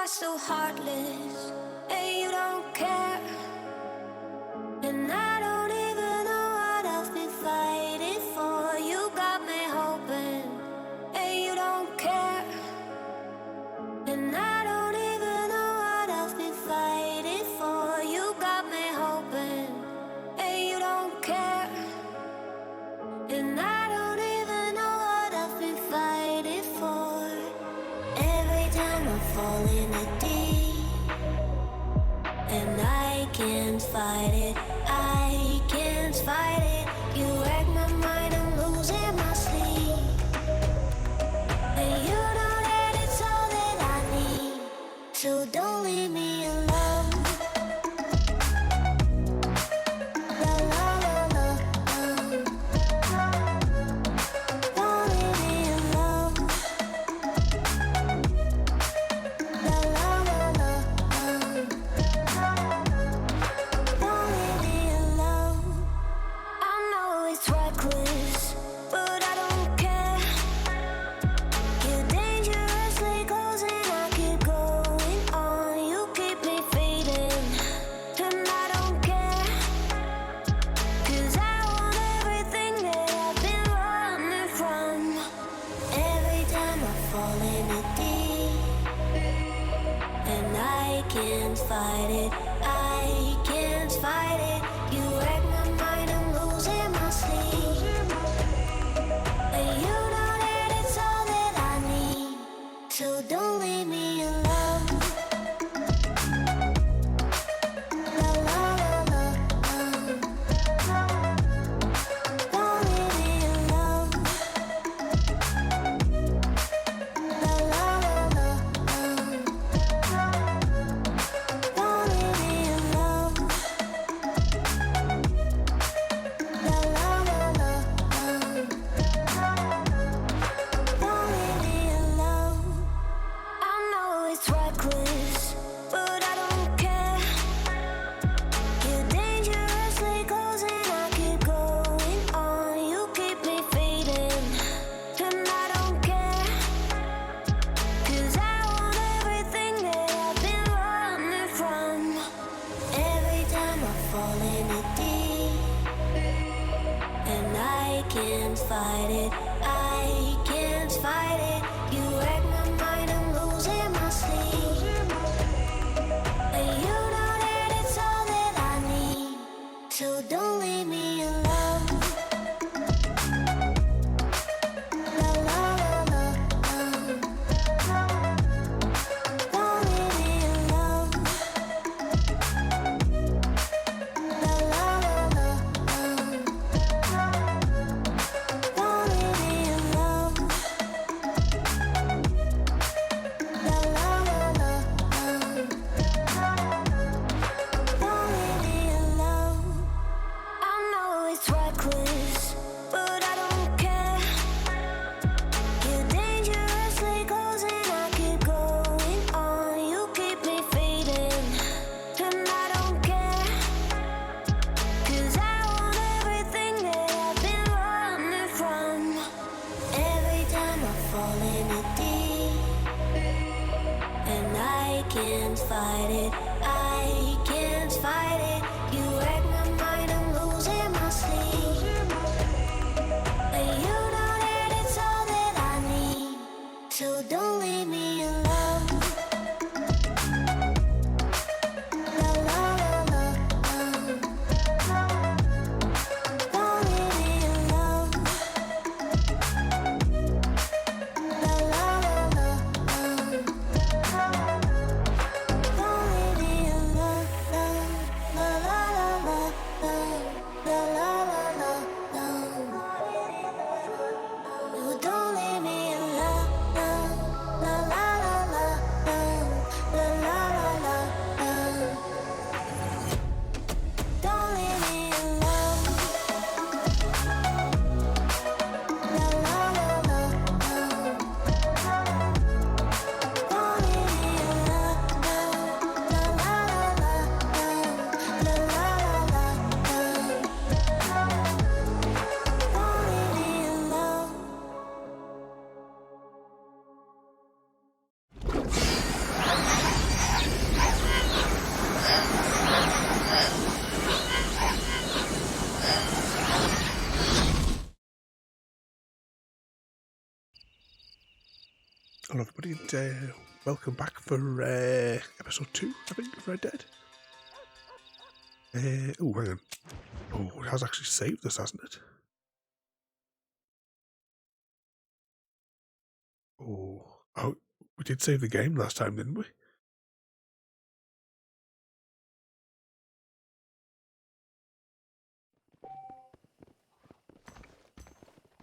are so heartless, and you don't care. And I don't even know what I've been fighting for. You got me hoping, and you don't care. And I don't even know what I've been fighting for. You got me hoping, and you don't care. And I don't even know what I've been fighting for. Every time I fall in the deep, and I can't fight it, I can't fight it. You wreck my mind, I'm losing my sleep. And you know that it's all that I need, so don't leave me alone. La la la la, don't leave me alone. La la la la, don't leave me alone. I know it's reckless, but I don't care. You're dangerously close and I keep going on. You keep me fading, and I don't care. 'Cause I want everything that I've been running from. Every time I fall in the deep, and I can't fight it, I can't fight it. You wreck my mind, I'm losing my sleep. And you know that it's all that I need, so don't leave me alone. La la la la, don't leave me alone. La la la la, don't leave me alone. La la la la, don't leave me alone. I know it's reckless, but I don't care. You're dangerously close and I keep going on. You keep me fading, and I don't care. 'Cause I want everything that I've been running from. Every time I fall in the deep, and I can't fight it, I can't fight it. You wreck my mind, I'm losing my sleep. And you know that it's all that I need, so don't leave me alone. La la la la, don't leave me alone. La la la la, don't leave me alone. La la la la, don't leave me alone. I know it's reckless, but I don't care. You're dangerously close and I keep going on. You keep me fading, and I don't care. 'Cause I want everything that I've been running from. Every time I fall in the deep, and I can't fight it, I can't fight it. You wreck my mind, I'm losing my sleep. And you know that it's all that I need, so don't leave me alone. La la la la, don't leave me alone. La la la la, don't leave me alone. La la Hello everybody, and welcome back for episode 2, I think, of Red Dead. Oh, hang on. Oh, it has actually saved this, hasn't it? Oh, we did save the game last time, didn't we?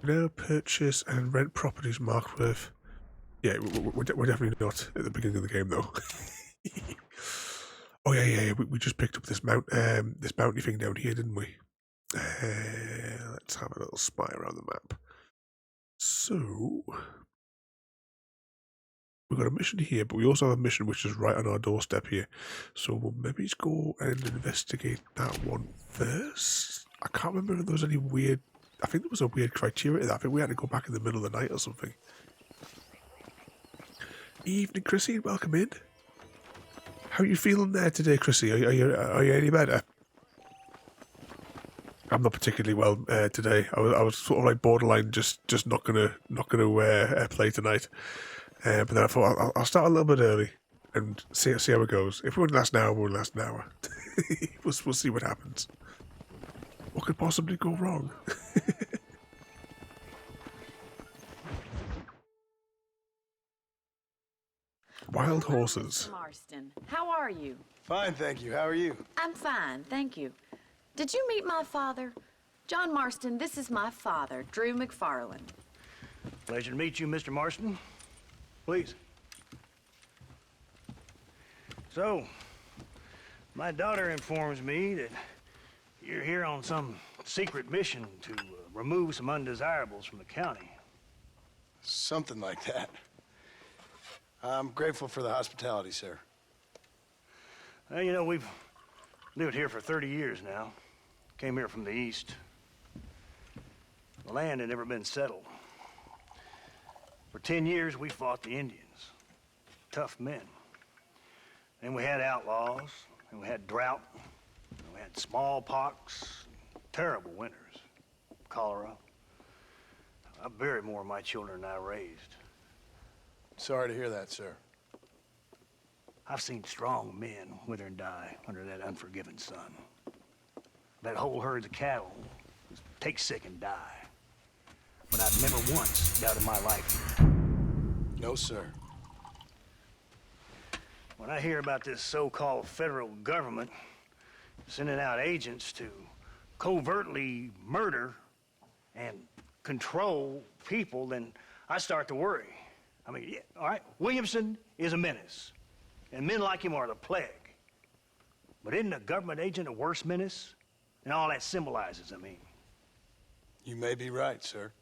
Now purchase and rent properties marked with... Yeah, we're definitely not at the beginning of the game, though. Oh, yeah, we just picked up this bounty thing down here, didn't we? Let's have a little spy around the map. So... we've got a mission here, but we also have a mission which is right on our doorstep here. So we'll maybe go and investigate that one first. I can't remember if there was any weird... I think there was a weird criteria to that. I think we had to go back in the middle of the night or something. Evening, Chrissy. Welcome in. How are you feeling there today, Chrissy? Are you any better? I'm not particularly well today. I was sort of like borderline, just not gonna play tonight. But then I thought I'll start a little bit early and see how it goes. If it won't last an hour, it won't last an hour. we'll see what happens. What could possibly go wrong? Wild horses. Mr. Marston, how are you? Fine, thank you. How are you? I'm fine, thank you. Did you meet my father? John Marston, this is my father, Drew McFarland. Pleasure to meet you, Mr. Marston. Please. So, my daughter informs me that you're here on some secret mission to remove some undesirables from the county. Something like that. I'm grateful for the hospitality, sir. Well, you know, we've lived here for 30 years now. Came here from the east. The land had never been settled. For 10 years, we fought the Indians. Tough men. Then we had outlaws, and we had drought, and we had smallpox, terrible winters, cholera. I buried more of my children than I raised. Sorry to hear that, sir. I've seen strong men wither and die under that unforgiving sun. That whole herds of cattle just take sick and die. But I've never once doubted my life here. No, sir. When I hear about this so-called federal government sending out agents to covertly murder and control people, then I start to worry. I mean, yeah, all right, Williamson is a menace, and men like him are the plague. But isn't a government agent a worse menace? And all that symbolizes, I mean. You may be right, sir.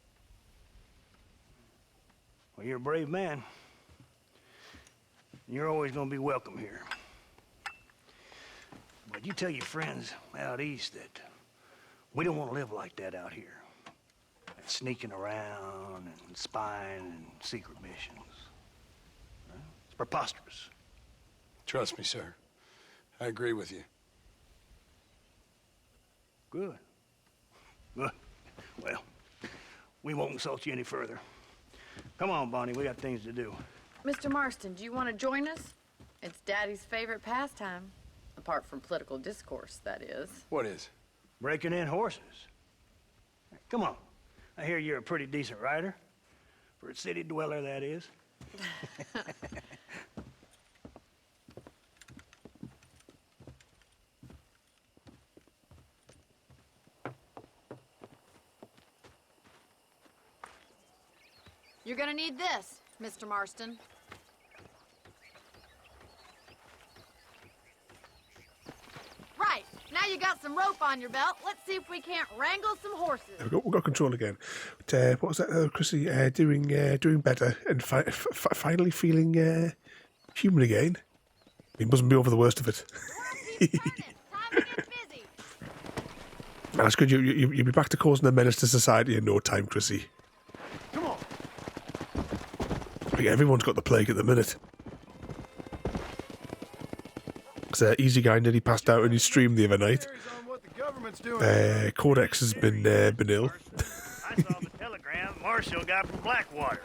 Well, you're a brave man. You're always gonna be welcome here. But you tell your friends out east that we don't want to live like that out here. Sneaking around and spying and secret missions. It's preposterous. Trust me, sir. I agree with you. Good. Good. Well, we won't insult you any further. Come on, Bonnie, we got things to do. Mr. Marston, do you want to join us? It's Daddy's favorite pastime. Apart from political discourse, that is. What is? Breaking in horses. Come on. I hear you're a pretty decent rider. For a city dweller, that is. You're gonna need this, Mr. Marston. Right, now you got some rope on your belt. Let's see if we can't wrangle some horses. There we go. We've got control again. But, what was that, Chrissy? Doing better and finally feeling human again. He mustn't be over the worst of it. That's good. You'll be back to causing a menace to society in no time, Chrissy. Come on. Yeah, everyone's got the plague at the minute. Easy Guy nearly passed out in his stream the other night. Codex has been ill. I saw the telegram Marshall got from Blackwater.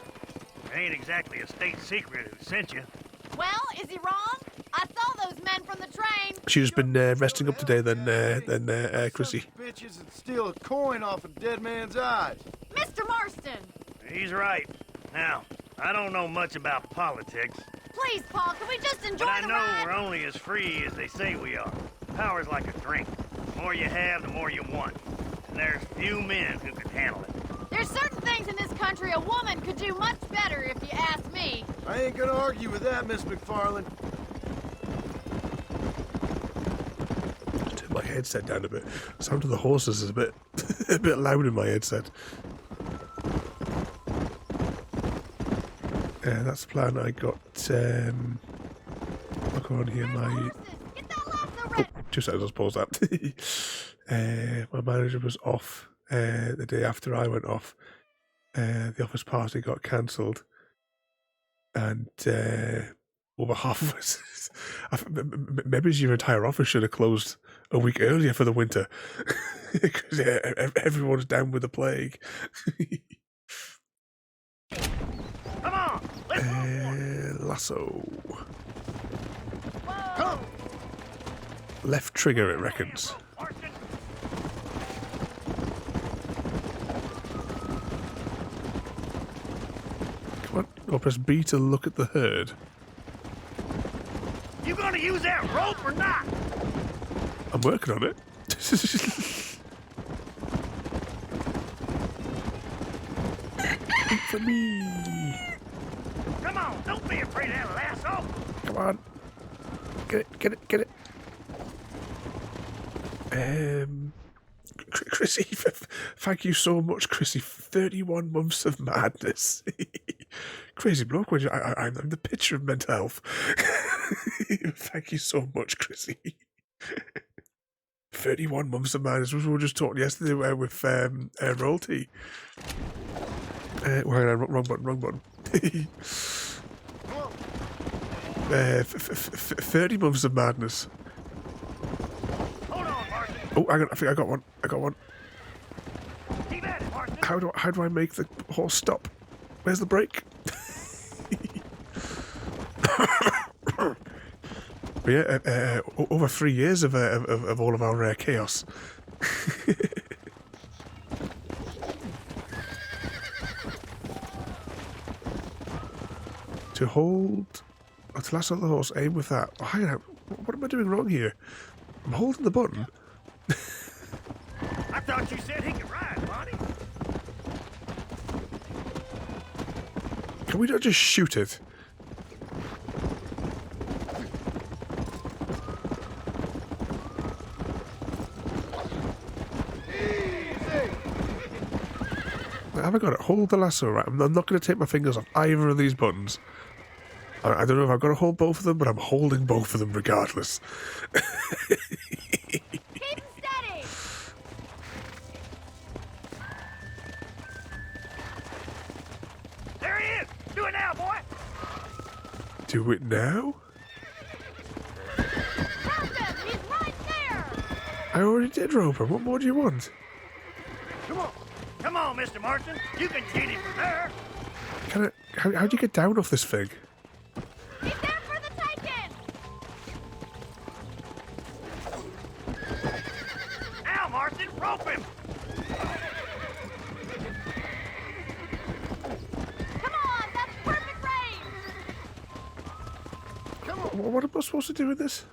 Ain't exactly a state secret who sent you. Well, is he wrong? I saw those men from the train. She's been resting up today than Chrissy. Bitches that steal a coin off a dead man's eyes. Mr. Marston! He's right. Now, I don't know much about politics, Please, Paul, can we just enjoy but I the know ride? we're only as free as they say we are. Power's like a drink. The more you have, the more you want. And there's few men who could handle it. There's certain things in this country a woman could do much better, if you ask me. I ain't gonna argue with that, Miss McFarland. Turn my headset down a bit. Sound of the horses is a bit a bit loud in my headset. That's the plan. I got look on here. My Horses, get that lasso ready. 2 seconds. I'll pause that. My manager was off the day after I went off. The office party got cancelled, and over half of us. Maybe your entire office should have closed a week earlier for the winter, because everyone's down with the plague. Come on! Let's move. Lasso. Come! Left trigger, it reckons. Marston. Come on. Or press B to look at the herd. You gonna use that rope or not? I'm working on it. For me. Come on, don't be afraid of that lasso. Come on. Get it, get it, get it. Chrissy, thank you so much, Chrissy. 31 months of madness. Crazy bloke. I'm the picture of mental health. Thank you so much, Chrissy. 31 months of madness. We were just talking yesterday with royalty. Hang on, wrong button. 30 months of madness. Hold on, Marston. Oh, hang on, I think I got one. Keep at it, Marston. How do I make the horse stop? Where's the brake? But yeah, over 3 years of all of our chaos. To hold, to lasso the horse, aim with that. Oh, hang on, what am I doing wrong here? I'm holding the button. I thought you said he could ride, Bonnie. Can we not just shoot it? Have I got it? Hold the lasso, right? I'm not going to take my fingers off either of these buttons. I don't know if I've got to hold both of them, but I'm holding both of them regardless. Keep steady! There he is. Do it now, boy. Do it now? Rope him! He's right there! I already did rope him. What more do you want? Come on, Mr. Marston. You can get him from there. Can I? How do you get down off this thing? He's there for the taking! Now, Marston, rope him. Come on, that's perfect range! What am I supposed to do with this?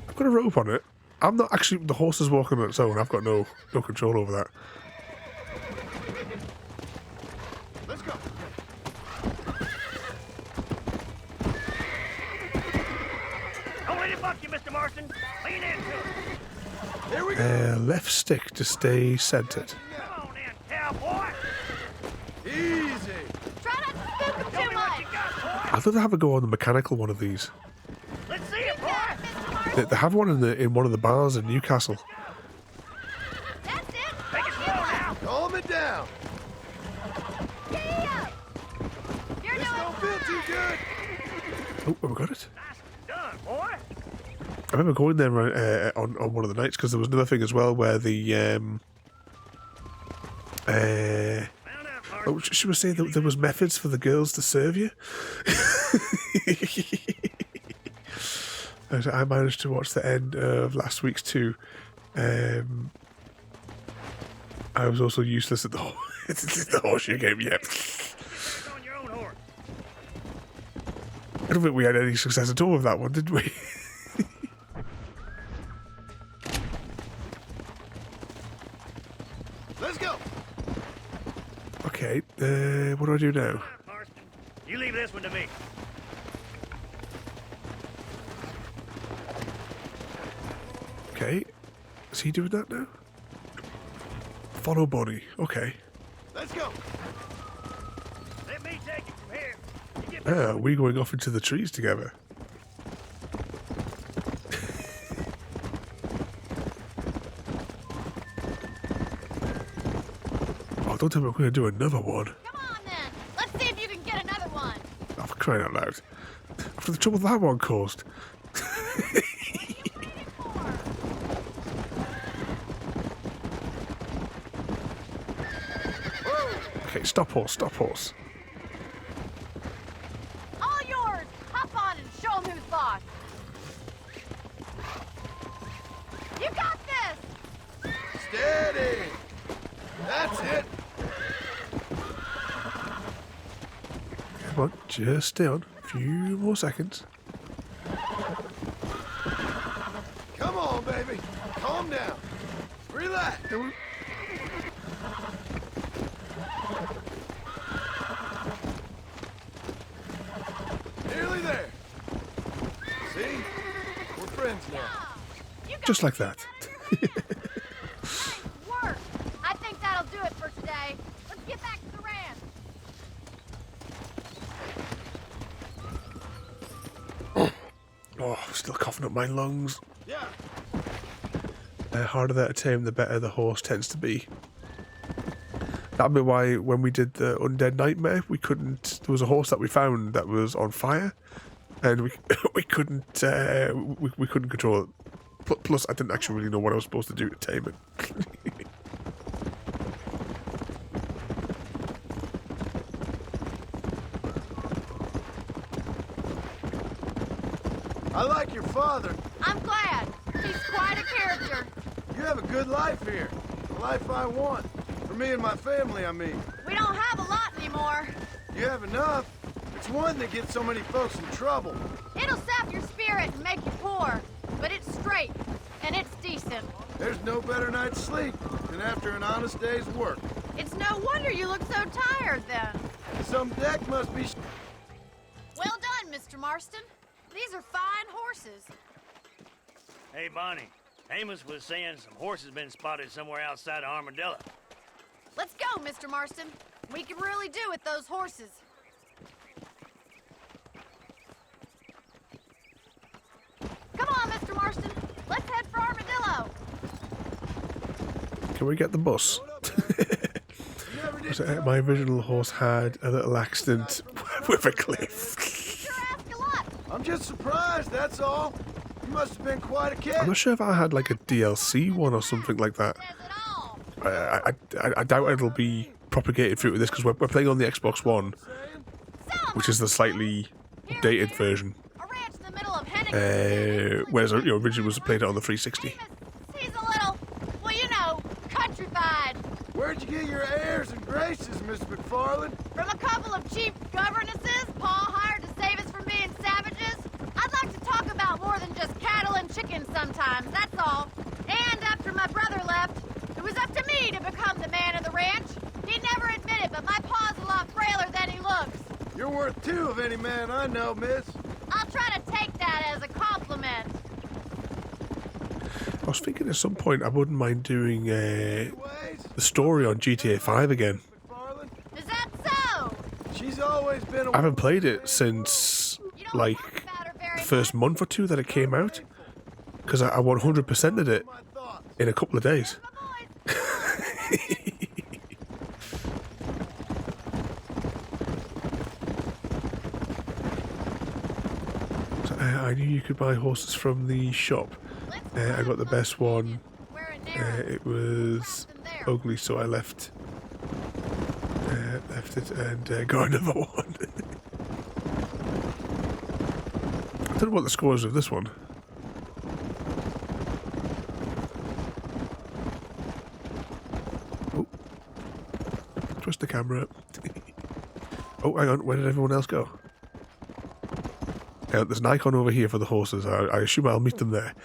I've got a rope on it. I'm not actually. The horse is walking on its own. I've got no control over that. Let's go. Don't let it buck you, Mr. Marston. Lean into it. Here we go. Left stick to stay centered. Come on in, cowboy. Easy. Try not to spook him Show too me what much! you got, boy. I'd love to have a go on the mechanical one of these. Let's see it, boy. Yeah, Mr. Marston! They have one in one of the bars in Newcastle. That's it! Take it slow now. Calm it down. Giddy up! You're This doing don't feel too good. Oh, we got it. Nicely done, boy. I remember going there on one of the nights because there was another thing as well where the Oh, should we say that there was methods for the girls to serve you? I managed to watch the end of last week's 2. I was also useless at the the horseshoe game yet. On your own horse. I don't think we had any success at all with that one, did we? Let's go. Okay, what do I do now? Marston, you leave this one to me. Okay, is he doing that now? Follow Bonnie. Okay. Let's go. Let me take it from here. You get Ah, we going off into the trees together. Oh, don't tell me we're going to do another one. Come on then. Let's see if you can get another one. Oh, for crying out loud. After the trouble that one caused. Okay, stop horse, stop horse. All yours. Hop on and show 'em who's boss. You got this. Steady. That's it. Come on, just stay on. A few more seconds. Come on, baby. Calm down. Relax. Nearly there. See? We're friends now. You got Just like that. nice work. I think that'll do it for today. Let's get back to the ranch. Oh, still coughing up my lungs. Yeah. The harder they're to tame, the better the horse tends to be. That'd be why when we did the Undead Nightmare, we couldn't. There was a horse that we found that was on fire, and we we couldn't control it. Plus, I didn't actually really know what I was supposed to do to tame it. I like your father. I'm glad. He's quite a character. You have a good life here. The life I want. For me and my family, I mean. We don't have a lot anymore. You have enough. It's one that gets so many folks in trouble. It'll sap your spirit and make you poor. But it's straight. And it's decent. There's no better night's sleep than after an honest day's work. It's no wonder you look so tired then. Some deck must be... Well done, Mr. Marston. These are fine horses. Hey, Bonnie. Amos was saying some horses been spotted somewhere outside of Armadillo. Let's go, Mr. Marston. We can really do with those horses. Come on, Mr. Marston. Let's head for Armadillo. Can we get the bus? My original horse had a little accident with a cliff. Sure ask a lot. I'm just surprised, that's all. You must have been quite a kid. I'm not sure if I had like a DLC one or something like that. Says it all. I doubt it'll be propagated through to this because we're playing on the Xbox One, which is the slightly dated version. A ranch in the middle of Hennigan. Whereas originally was played it on the 360. Amos, he's a little, well, you know, countrified. Where'd you get your airs and graces, Miss McFarland? From a couple of cheap governesses Paul hired to save us from being savages. I'd like to talk about more than just cattle and chickens sometimes, that's all. And after my brother left, it was up to me to become the man of the ranch. He'd never admit it, but my pa's a lot frailer than he looks. You're worth two of any man I know, miss. I'll try to take that as a compliment. I was thinking at some point I wouldn't mind doing Ways, the story on GTA 5 again. McFarland. Is that so? She's always been a... I haven't played it since You don't like talk about her very the first much. month or two that it came out, because I 100%ed it My thoughts. in a couple of days. My boys. So, I knew you could buy horses from the shop. I got the best one. Where it narrows. It was ugly, so I left worth it and got another one. I don't know what the score is of this one. Oh. Twist the camera. Oh, hang on. Where did everyone else go? There's an icon over here for the horses. I assume I'll meet them there.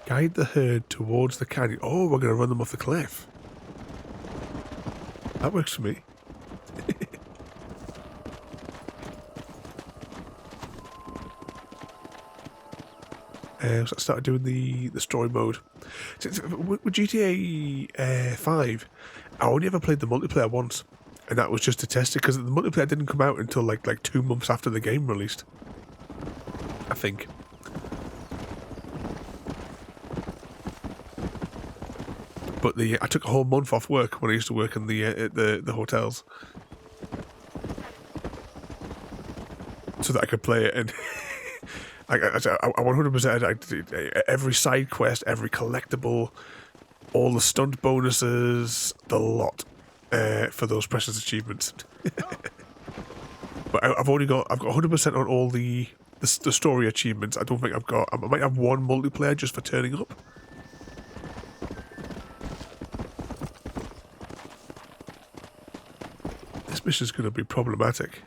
Guide the herd towards the canyon. Oh, we're going to run them off the cliff. That works for me. So I started doing the story mode. With GTA 5, I only ever played the multiplayer once, and that was just to test it because the multiplayer didn't come out until like 2 months after the game released, I think. But I took a whole month off work when I used to work in the hotels, so that I could play it and. I 100% every side quest, every collectible, all the stunt bonuses, the lot for those precious achievements. But I've got 100% on all the story achievements. I don't think I've got. I might have one multiplayer just for turning up. This mission's going to be problematic.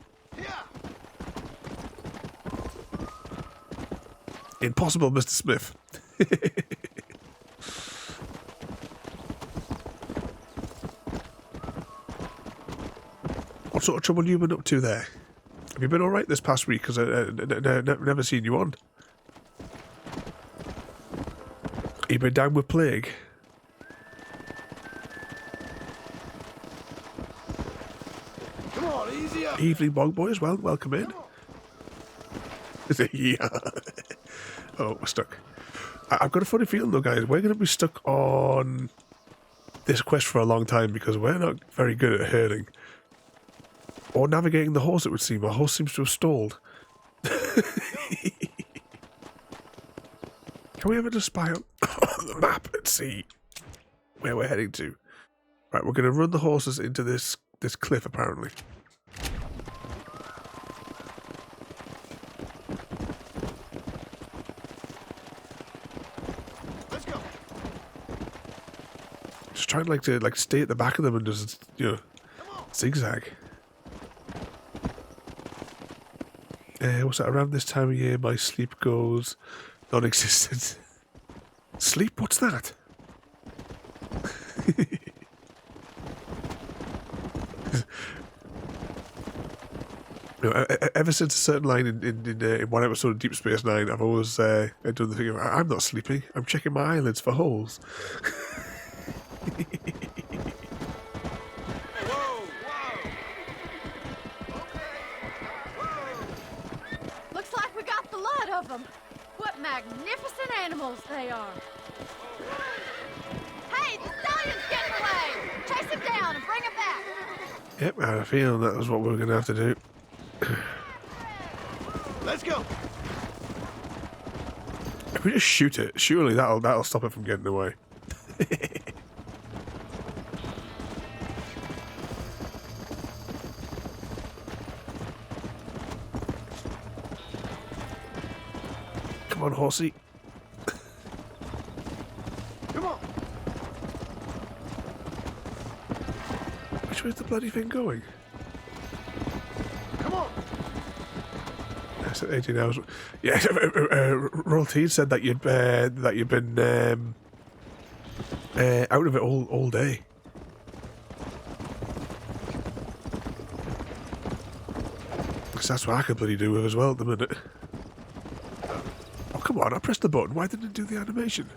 Impossible, Mr. Smith. What sort of trouble have you been up to there? Have you been alright this past week? Because I've never seen you on. Have you been down with plague? Come on, easy up. Evening, Bog Boys. Well, welcome in. Yeah. Oh, we're stuck. I've got a funny feeling though, guys. We're going to be stuck on this quest for a long time because we're not very good at herding. Or navigating the horse, it would seem. Our horse seems to have stalled. Can we ever just spy on the map and see where we're heading to? Right, we're going to run the horses into this cliff, apparently. Trying to stay at the back of them and just zigzag. What's that? Around this time of year, my sleep goes non-existent. Sleep? What's that? Ever since a certain line in one episode of Deep Space Nine, I've always done the thing of, I'm not sleeping. I'm checking my eyelids for holes. Looks like we got the lot of them. What magnificent animals they are. Hey, the stallion's getting away. Chase him down and bring him back. Yep, I had a feeling that was what we were going to have to do. Let's go. If we just shoot it, surely that'll stop it from getting away. Come on, horsey. Come on. Which way's the bloody thing going? Come on. I said 18 hours. Yeah, Royalty said that you'd been out of it all day. Because that's what I could bloody do with as well at the minute. Oh, come on, I pressed the button. Why didn't it do the animation?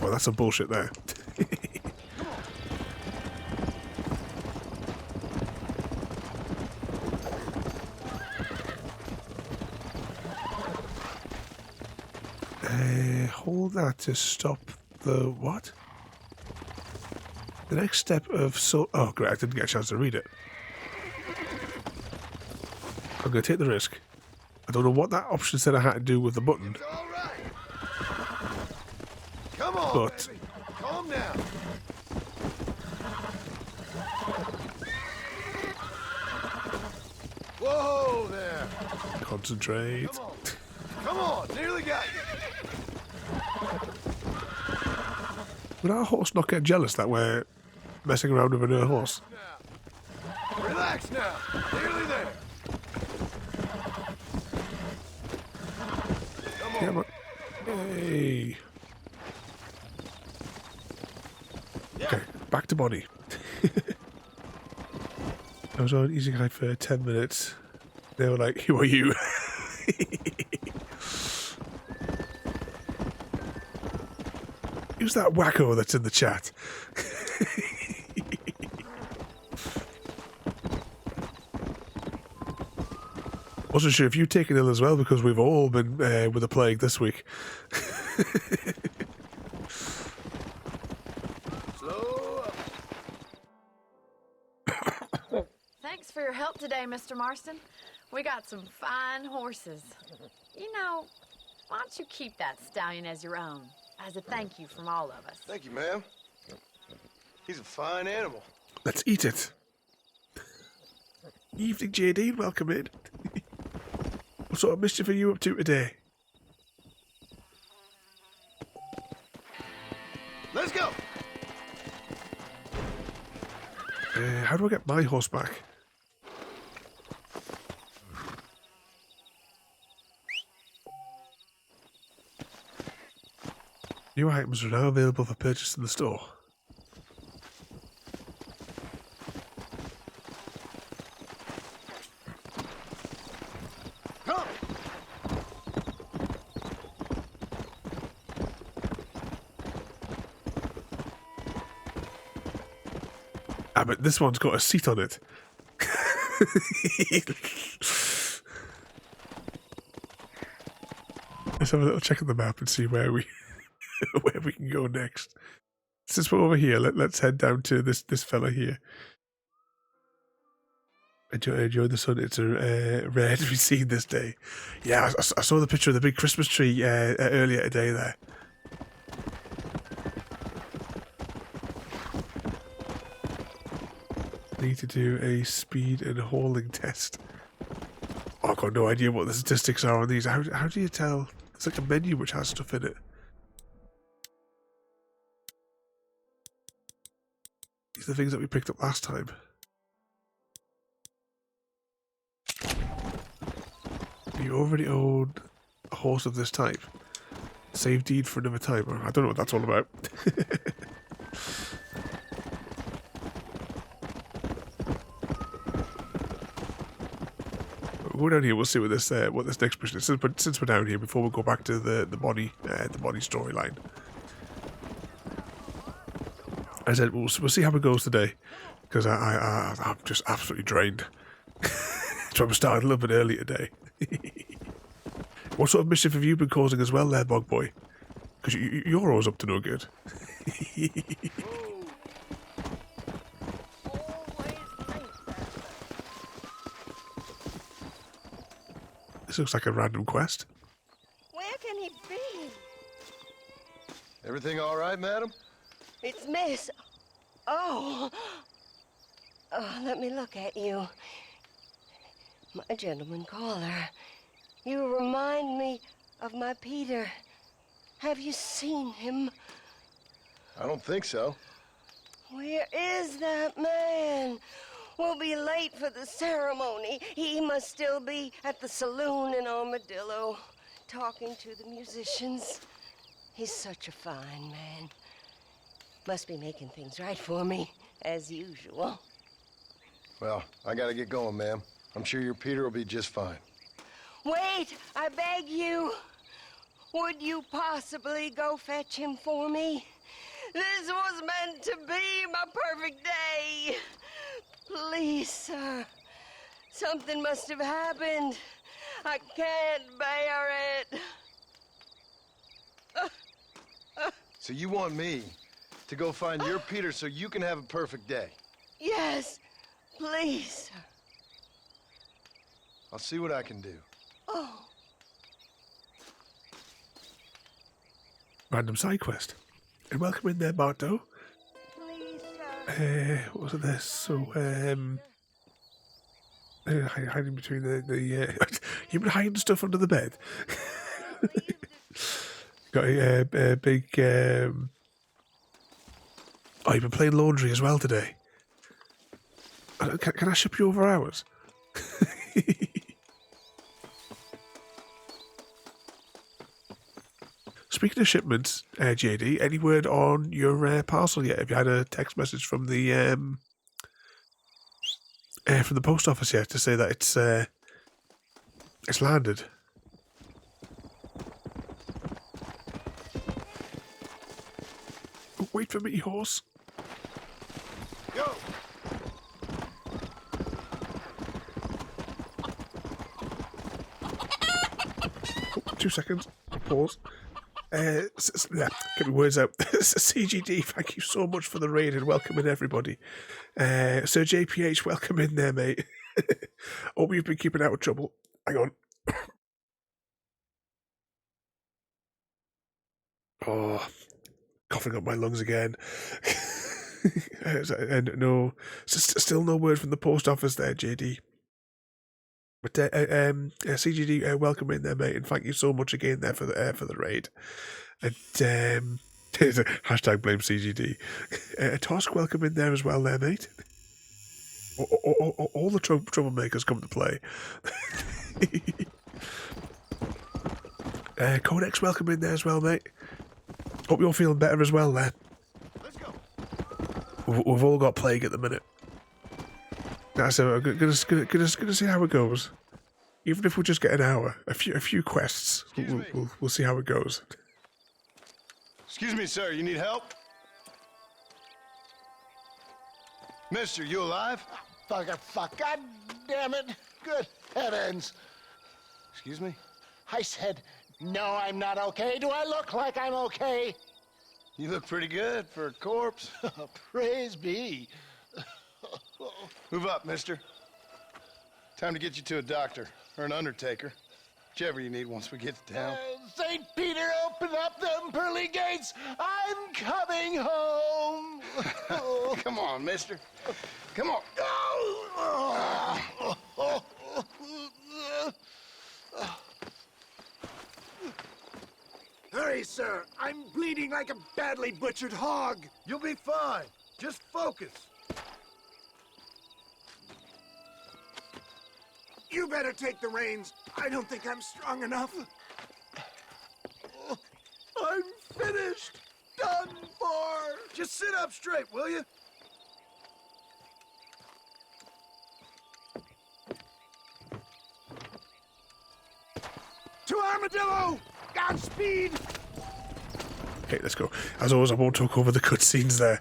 Well, that's some bullshit there. Hold that to stop the what? The next step of oh great, I didn't get a chance to read it. I'm going to take the risk. I don't know what that option said I had to do with the button. It's all right. Come on, But baby. Calm down. Whoa there. concentrate. Come on. Come on. Nearly got you. Would our horse not get jealous that we're messing around with another horse? Now. Relax now. Nearly there. Come on. Yeah, but, hey. Okay, back to Bonnie. I was on Easy Guide for 10 minutes. They were like, who are you? Who's that wacko that's in the chat? Wasn't sure if you've taken ill as well, because we've all been with the plague this week. Slow up. Thanks for your help today, Mr. Marston. We got some fine horses. You know, why don't you keep that stallion as your own, as a thank you from all of us? Thank you, ma'am. He's a fine animal. Let's eat it. Evening, JD. Welcome in. What sort of mischief are you up to today? Let's go. How do I get my horse back? New items are now available for purchase in the store. Come. Ah, but this one's got a seat on it. Let's have a little check of the map and see where we where we can go next. Since we're over here, let's head down to this fella here. Enjoy the sun. It's a rare to be seen this day. Yeah, I saw the picture of the big Christmas tree earlier today there. Need to do a speed and hauling test. Oh, I've got no idea what the statistics are on these. How do you tell? It's like a menu which has stuff in it. These are the things that we picked up last time. You already own a horse of this type. Save deed for another time. I don't know what that's all about. We'll go down here. We'll see what this next mission is. Since we're down here, before we go back to the body storyline. I said we'll see how it goes today, because I'm just absolutely drained. So I'm starting a little bit early today. What sort of mischief have you been causing as well, there, Bog Boy? Because you're always up to no good. This looks like a random quest. Where can he be? Everything all right, madam? It's Miss. Oh. Oh, let me look at you. My gentleman caller. You remind me of my Peter. Have you seen him? I don't think so. Where is that man? We'll be late for the ceremony. He must still be at the saloon in Armadillo, talking to the musicians. He's such a fine man. Must be making things right for me, as usual. Well, I gotta get going, ma'am. I'm sure your Peter will be just fine. Wait, I beg you. Would you possibly go fetch him for me? This was meant to be my perfect day. Please, sir. Something must have happened. I can't bear it. So you want me to go find your Peter so you can have a perfect day. Yes, please, sir. I'll see what I can do. Oh, Random side quest. And welcome in there, Barto. please, sir. What was it there? So, hiding between you've been hiding stuff under the bed. Got a big, oh, you've been playing laundry as well today. Can I ship you over hours? Speaking of shipments, JD, any word on your parcel yet? Have you had a text message from the post office yet to say that it's landed? Oh, wait for me, horse. Go! Oh, 2 seconds. Pause. Get my words out. CGD, thank you so much for the raid and welcoming everybody. Sir JPH, welcome in there, mate. Hope you've been keeping out of trouble. Hang on. Oh, coughing up my lungs again. And no, still no word from the post office there, JD. But CGD, welcome in there, mate, and thank you so much again there for the raid. And hashtag blame CGD. Tosk, welcome in there as well, there, mate. All the troublemakers come to play. Codex, welcome in there as well, mate. Hope you're feeling better as well, there. Let's go. We've all got plague at the minute. So I'm gonna see how it goes. Even if we just get an hour, a few quests, we'll see how it goes. Excuse me, sir, you need help? Mister, you alive? Fuck. God damn it. Good heavens. Excuse me? I said, no, I'm not okay. Do I look like I'm okay? You look pretty good for a corpse. Praise be. Move up, mister. Time to get you to a doctor or an undertaker. Whichever you need once we get to town. St. Peter, open up them pearly gates. I'm coming home. Come on, mister. Come on. Hurry, sir. I'm bleeding like a badly butchered hog. You'll be fine. Just focus. You better take the reins. I don't think I'm strong enough. I'm finished. Done for. Just sit up straight, will you? To Armadillo! Godspeed! Okay, let's go. As always, I won't talk over the cutscenes there.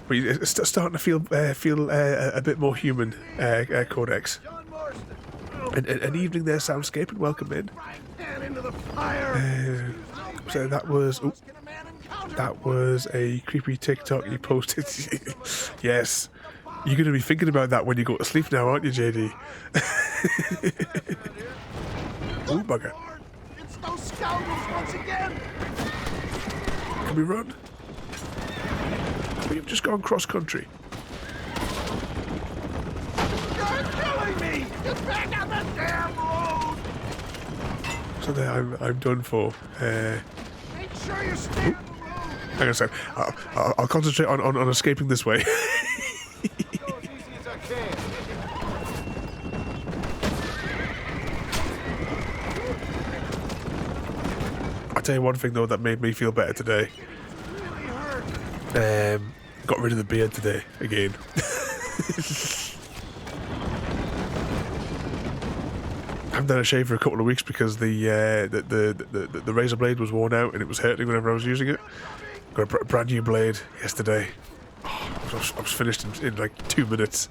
But it's starting to feel a bit more human, Codex. John Marston. An evening there, Soundscape, and welcome in. Hand into the fire. So that was a creepy TikTok you posted. Yes, you're going to be thinking about that when you go to sleep now, aren't you, JD? Oh, bugger. It's those scoundrels once again. Can we run? We've just gone cross country. You're killing me. Get back on the damn road. So there, I'm done for. Make sure you stay on the road. Hang on a sec. I'll concentrate on escaping this way. Go as easy as I can. I'll tell you one thing though that made me feel better today. Really hurt. Got rid of the beard today again. I haven't done a shave for a couple of weeks because the razor blade was worn out and it was hurting whenever I was using it. Got a brand new blade yesterday. Oh, I was finished in like 2 minutes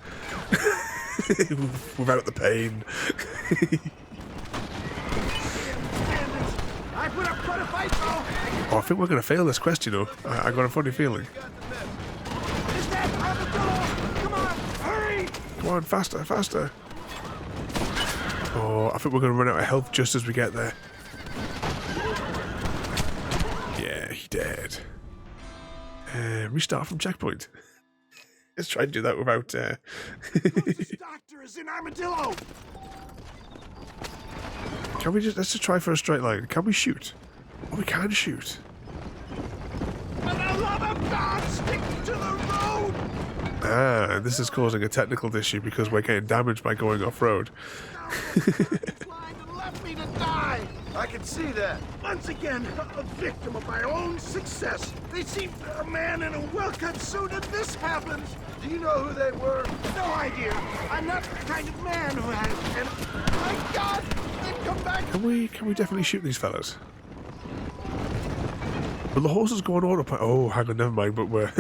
without the pain. I put up quite a fight, though. I can Oh, I think we're going to fail this quest, you know. I got a funny feeling. Is that Armadillo? Come on, hurry! Come on, faster, faster. Oh, I think we're going to run out of health just as we get there. Yeah, he dead. Restart from checkpoint. Let's try and do that without... This doctor is in Armadillo! Can we just... Let's just try for a straight line. Can we shoot? Oh, we can shoot. For the love of God, stick to the road! Ah, this is causing a technical issue because we're getting damaged by going off-road. Blind and left me to die! I can see that. Once again, a victim of my own success. They see a man in a well-cut suit and this happens. Do you know who they were? No idea. I'm not the kind of man who has... And my God, they've come back. Can we definitely shoot these fellas? But the horses go on autopilot. Oh, hang on, never mind. But we're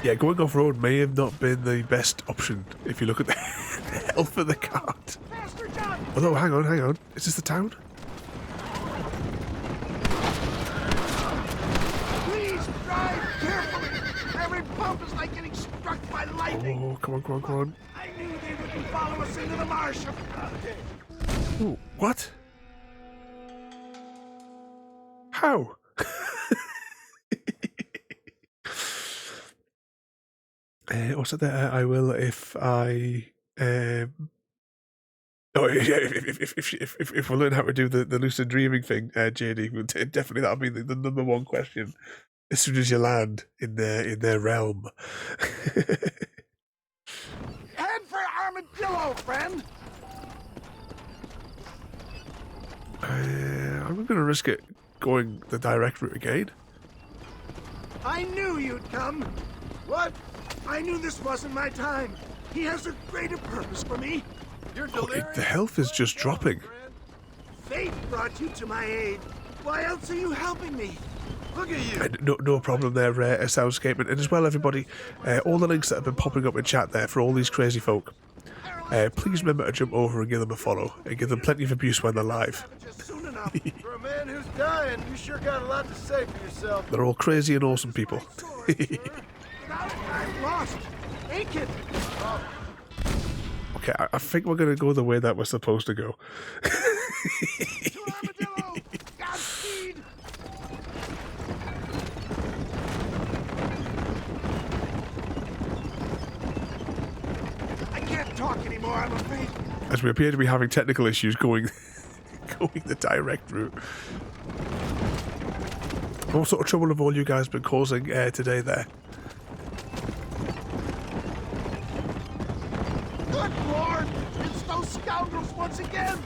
yeah, going off road may have not been the best option if you look at the health of the cart. Faster, John! Although, hang on. Is this the town? Please drive carefully. Every bump is like getting struck by lightning. Oh, come on. I knew they wouldn't follow us into the marsh. Ooh, what? How? Also, there I will if I oh yeah, if we learn how to do the lucid dreaming thing, JD, definitely that'll be the number one question as soon as you land in their realm. Head for Armadillo, friend. I'm going to risk it going the direct route again. I knew you'd come. What? I knew this wasn't my time. He has a greater purpose for me. You're Oh, delirious. the health is just dropping. Fate brought you to my aid. Why else are you helping me? Look at you. No problem there, Soundscape, and as well, everybody, all the links that have been popping up in chat there for all these crazy folk. Please remember to jump over and give them a follow, and give them plenty of abuse when they're live. Just soon enough. For a man who's dying, you sure got a lot to say for yourself. They're all crazy and awesome people. Without it, I'm lost. Aching. Okay, I think we're going to go the way that we're supposed to go. To Armadillo. Godspeed. I can't talk anymore, I'm afraid. As we appear to be having technical issues going the direct route. What sort of trouble have all you guys been causing today there? Good Lord! It's those scoundrels once again!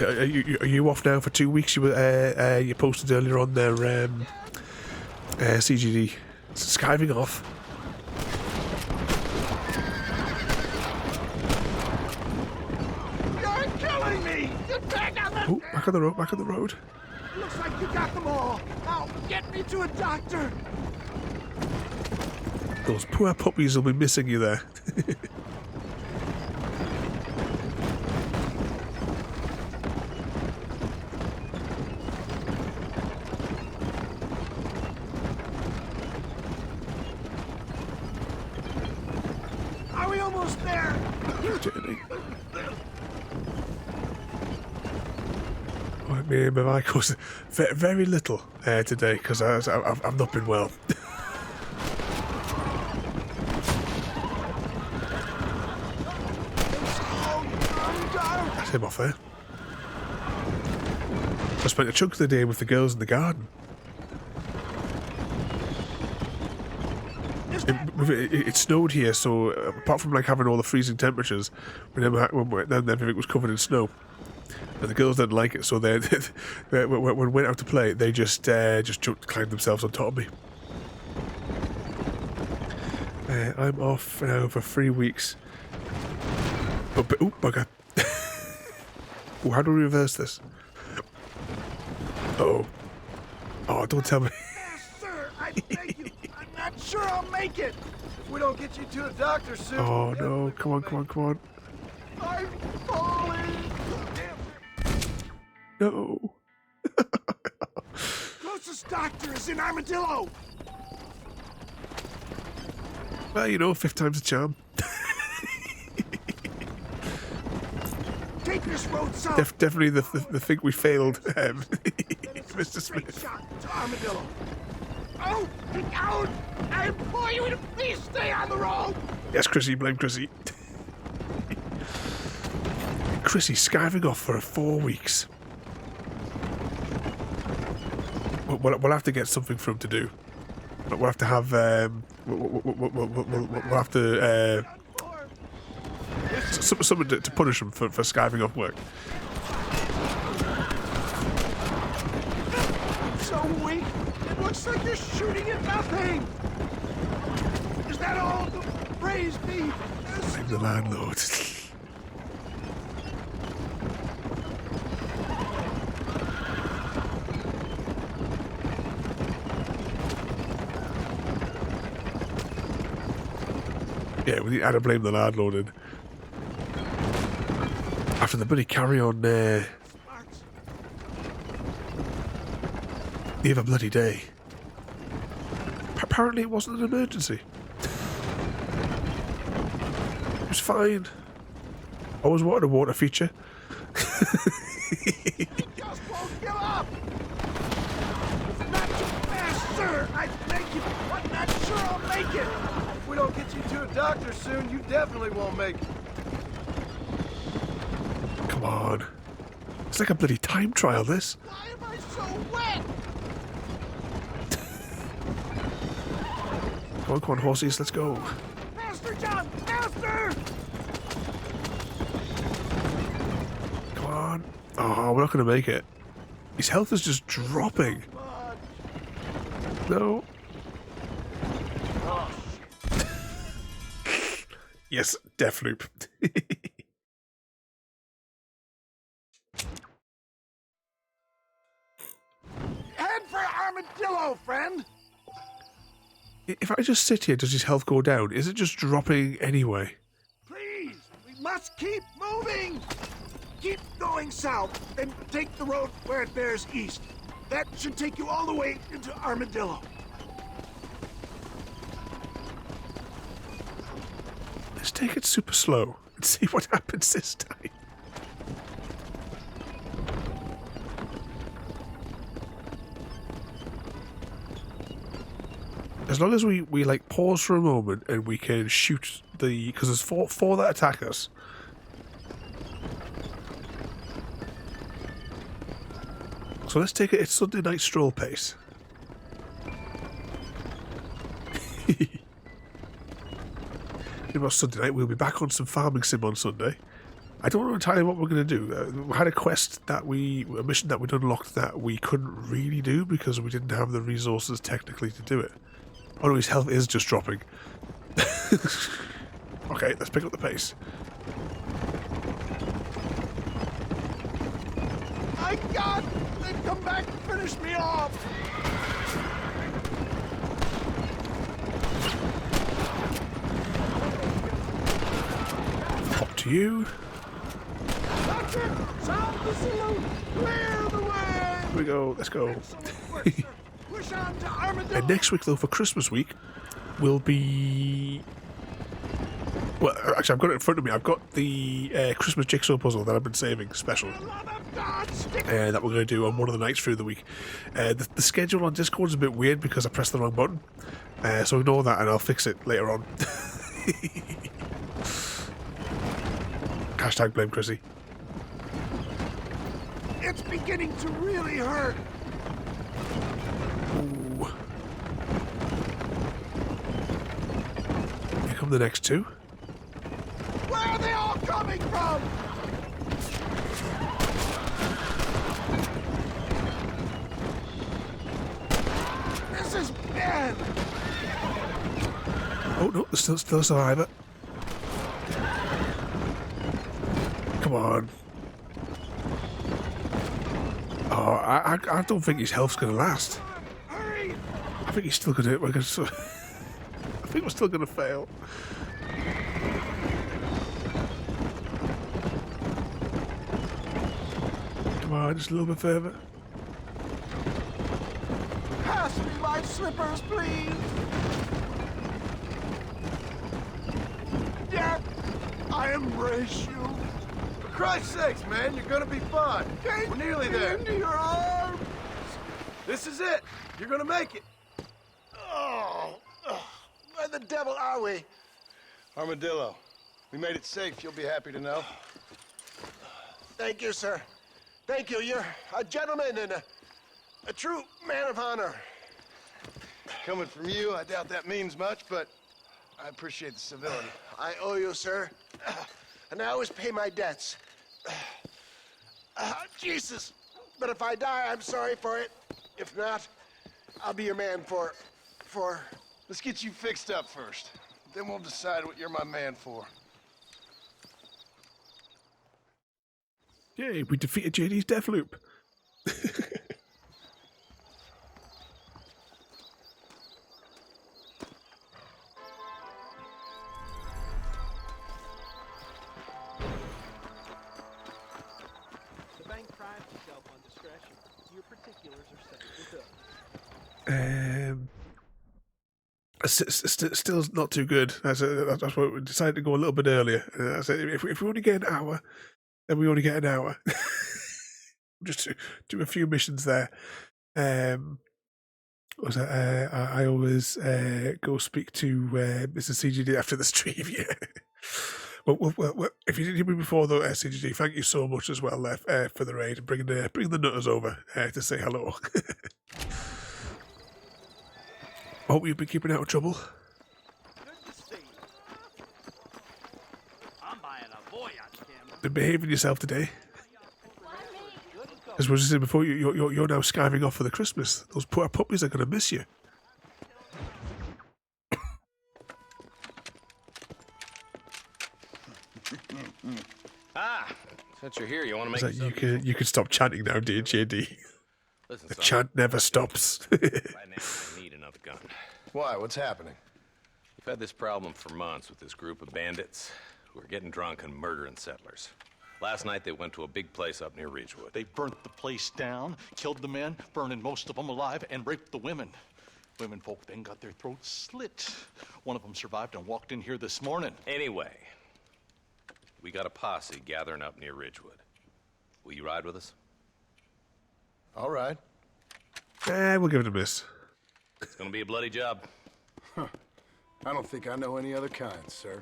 Are you off now for 2 weeks? You posted earlier on their CGD. Skiving off. You're killing me! Get back on the... Oh, back on the road. Looks like you got them all. Now, get me to a doctor. Those poor puppies will be missing you there. Are we almost there? Me, my mic was very little today because I've not been well. That's him off there. I spent a chunk of the day with the girls in the garden. It snowed here, so apart from like having all the freezing temperatures, then everything was covered in snow. And the girls didn't like it, so when we went out to play, they just climbed themselves on top of me. I'm off now for 3 weeks. But oh, bugger! Oh, how do we reverse this? Oh, don't tell me. Sir, I beg you. I'm not sure I'll make it. If we don't get you to a doctor soon. Oh no! Come on! I'm falling. No. closest doctor is in Armadillo. Well, you know, 5th time's a charm. Take this road south. Definitely the thing we failed, Mr. Straight Smith. shot to Armadillo. Oh, get out! I implore you to please stay on the road. Yes, Chrissy, blame Chrissy. Chrissy skiving off for 4 weeks. We'll have to get something for him to do. We'll have to have we'll have to something to punish him for skiving off work. So weak. It looks like you're shooting at nothing. Is that all? Praise be. Blame the landlord. Yeah, we had to blame the landlord in. After the bloody carry on the other bloody day. Apparently it wasn't an emergency. It was fine. I always wanted a water feature. Just won't give up. Not too fast, sir. I beg you. I'm not sure I'll make it. If we don't get you to a doctor soon, you definitely won't make it. Come on. It's like a bloody time trial, this. Why am I so wet? Come on, horses, let's go. Master John! Master! Come on. Oh, we're not going to make it. His health is just dropping. No. Yes, Deathloop. Head for Armadillo, friend! If I just sit here, does his health go down? Is it just dropping anyway? Please, we must keep moving! Keep going south, then take the road where it bears east. That should take you all the way into Armadillo. Let's take it super slow and see what happens this time. As long as we like pause for a moment and we can shoot the, because there's four that attack us. So let's take it at Sunday night stroll pace. About Sunday night, we'll be back on some farming sim on Sunday. I don't know entirely what we're going to do. We had a quest a mission that we'd unlocked that we couldn't really do because we didn't have the resources technically to do it. Oh no, his health is just dropping. Okay, let's pick up the pace. My God! They've come back to finish me off! Up to you. That's it! Sound the salute! Clear the way! Here we go, let's go. Push on to Armadillo! And next week, though, for Christmas week, will be... Well, actually, I've got it in front of me. I've got the Christmas jigsaw puzzle that I've been saving special. That we're going to do on one of the nights through the week. The schedule on Discord is a bit weird because I pressed the wrong button. So ignore that and I'll fix it later on. Hashtag blame Chrissy. It's beginning to really hurt. Ooh. Here come the next two. Where are they all coming from? This is bad. Oh no, there's still a survivor. Come on. Oh, I don't think his health's gonna last. Hurry! I think he's still gonna. I think we're still gonna fail. Come on, just a little bit further. Pass me my slippers, please. Death, I embrace you. For Christ's sakes, man, you're gonna be fine. Take We're nearly me there. into your arms. This is it. You're gonna make it. Oh, where the devil are we? Armadillo. We made it safe, you'll be happy to know. Thank you, sir. Thank you. You're a gentleman and a true man of honor. Coming from you, I doubt that means much, but I appreciate the civility. I owe you, sir. And I always pay my debts. Jesus. But if I die, I'm sorry for it. If not, I'll be your man for... Let's get you fixed up first. Then we'll decide what you're my man for. Yay, we defeated JD's death loop. The bank prides itself on discretion. Your particulars are safe with us. Still not too good. That's why we decided to go a little bit earlier. I said, if we only get an hour, then we only get an hour. Just to do a few missions there. I always go speak to Mr. CGD after the stream. Yeah. Well, if you didn't hear me before, though, CGD, thank you so much as well for the raid and bringing the nutters over to say hello. Hope you've been keeping out of trouble. Good to see you. I'm buying a Voyage camera. Been behaving yourself today. As I was saying before, you're now skiving off for the Christmas. Those poor puppies are going to miss you. Since you're here, you want to make It's like you could stop chanting now, dear JD. Listen, The son, chant never stops. right now I need another gun. Why? What's happening? We've had this problem for months with this group of bandits who are getting drunk and murdering settlers. Last night they went to a big place up near Ridgewood. They burnt the place down, killed the men, burning most of them alive, and raped the women. Women folk then got their throats slit. One of them survived and walked in here this morning. Anyway, we got a posse gathering up near Ridgewood. Will you ride with us? All right. We'll give it a miss. It's gonna be a bloody job. I don't think I know any other kind, sir.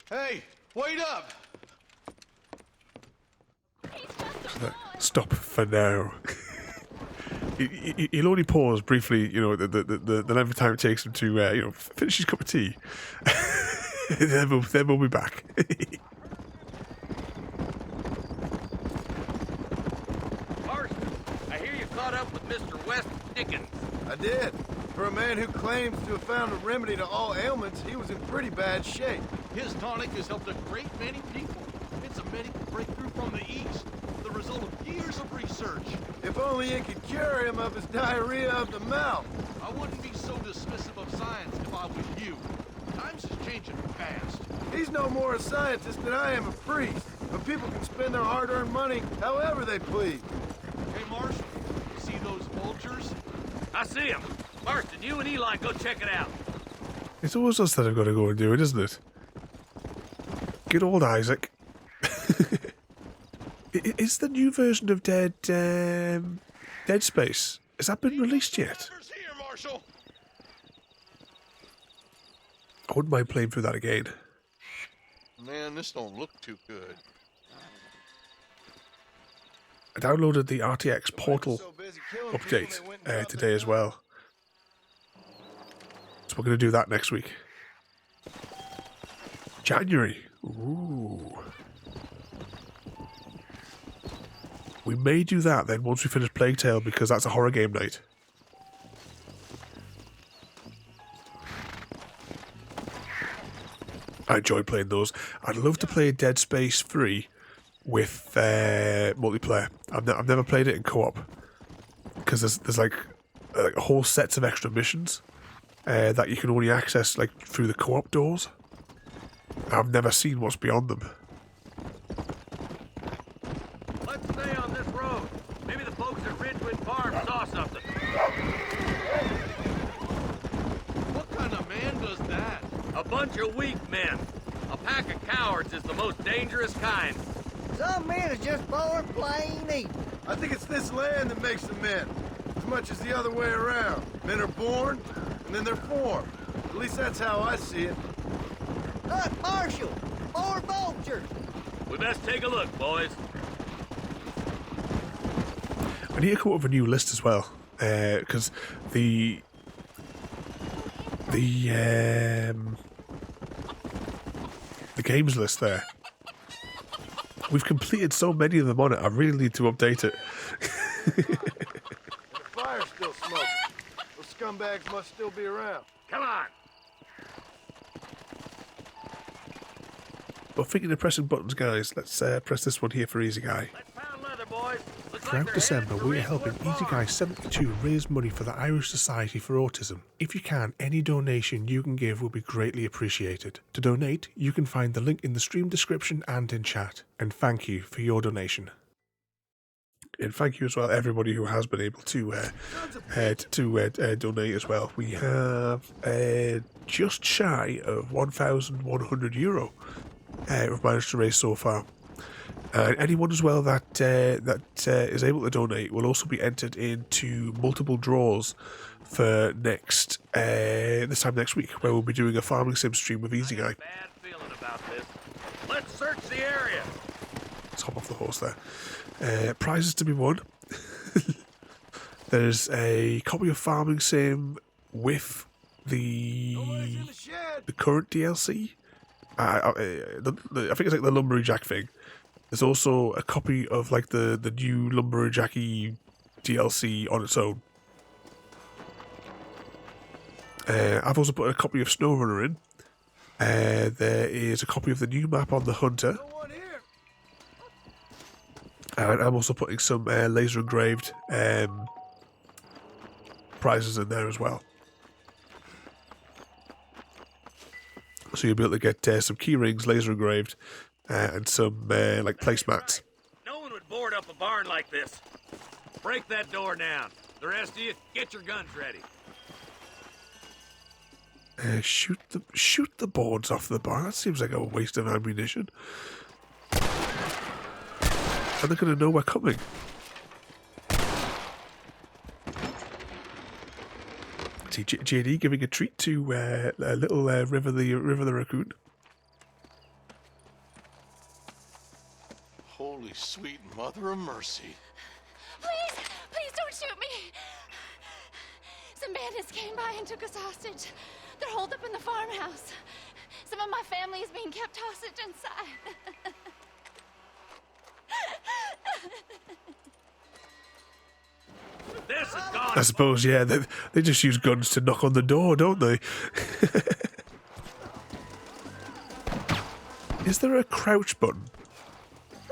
Hey, wait up! Stop for now. He'll only pause briefly, the length of time it takes him to, finish his cup of tea. then we'll be back. Marston, I hear you caught up with Mr. West Dickens. I did. For a man who claims to have found a remedy to all ailments, he was in pretty bad shape. His tonic has helped a great many people. It's a medical breakthrough from the East, the result of years of research. If only it could cure him of his diarrhea of the mouth. I wouldn't be so dismissive of science if I was you. Times is changing fast. He's no more a scientist than I am a priest. But people can spend their hard-earned money however they please. Hey, Marshal, see those vultures? I see him. Marston, you and Eli go check it out. It's always us that have got to go and do it, isn't it? Good old Isaac. Is the new version of Dead Space, has that been released yet? Here, Marshal. I wouldn't mind playing through that again. Man, this don't look too good. I downloaded the RTX Portal update today as well. So we're going to do that next week. January. Ooh. We may do that then once we finish Plague Tale, because that's a horror game night. I enjoy playing those. I'd love to play Dead Space 3 with multiplayer. I've never played it in co-op, because there's like whole sets of extra missions that you can only access like through the co-op doors. I've never seen what's beyond them. Let's stay on this road. Maybe the folks at Ridgewood Farm saw something. What kind of man does that? A bunch of weak men. A pack of cowards is the most dangerous kind. Some men is just born plain evil. I think it's this land that makes them men, as much as the other way around. Men are born, and then they're formed. At least that's how I see it. Look, Marshal, more vultures. We best take a look, boys. I need to come up with a new list as well, because the games list there. We've completed so many of them on it. I really need to update it. The fire's still smoking. Those scumbags must still be around. Come on. But thinking of pressing buttons, guys, let's press this one here for Easy Guy. Let's pound leather, boys. Looks like Throughout they're December, headed for we are helping Ridgewood Easy Farm. Guy 72 raise money for the Irish Society for Autism. If you can, any donation you can give will be greatly appreciated. To donate, you can find the link in the stream description and in chat. And thank you for your donation. And thank you as well, everybody who has been able to donate as well. We have just shy of €1,100 we've managed to raise so far. And anyone as well that is able to donate will also be entered into multiple draws for this time next week, where we'll be doing a farming sim stream with Easy Guy. Bad feeling about this. Let's search the area. Let's hop off the horse there. Prizes to be won. There's a copy of Farming Sim with the current DLC. I think it's like the Lumberjack thing. There's also a copy of like the new Lumberjacky DLC on its own. I've also put a copy of SnowRunner in. There is a copy of the new map on the Hunter. And I'm also putting some laser engraved prizes in there as well. So you'll be able to get some key rings, laser engraved, and some like placemats. No one would board up a barn like this. Break that door down. The rest of you, get your guns ready. Shoot the boards off the barn. That seems like a waste of ammunition. And they're going to know we're coming. See JD giving a treat to a little River the Raccoon. Holy sweet mother of mercy. Please don't shoot me. Some bandits came by and took us hostage. They're holed up in the farmhouse. Some of my family is being kept hostage inside. This is gone. I suppose, yeah, they just use guns to knock on the door, don't they? Is there a crouch button?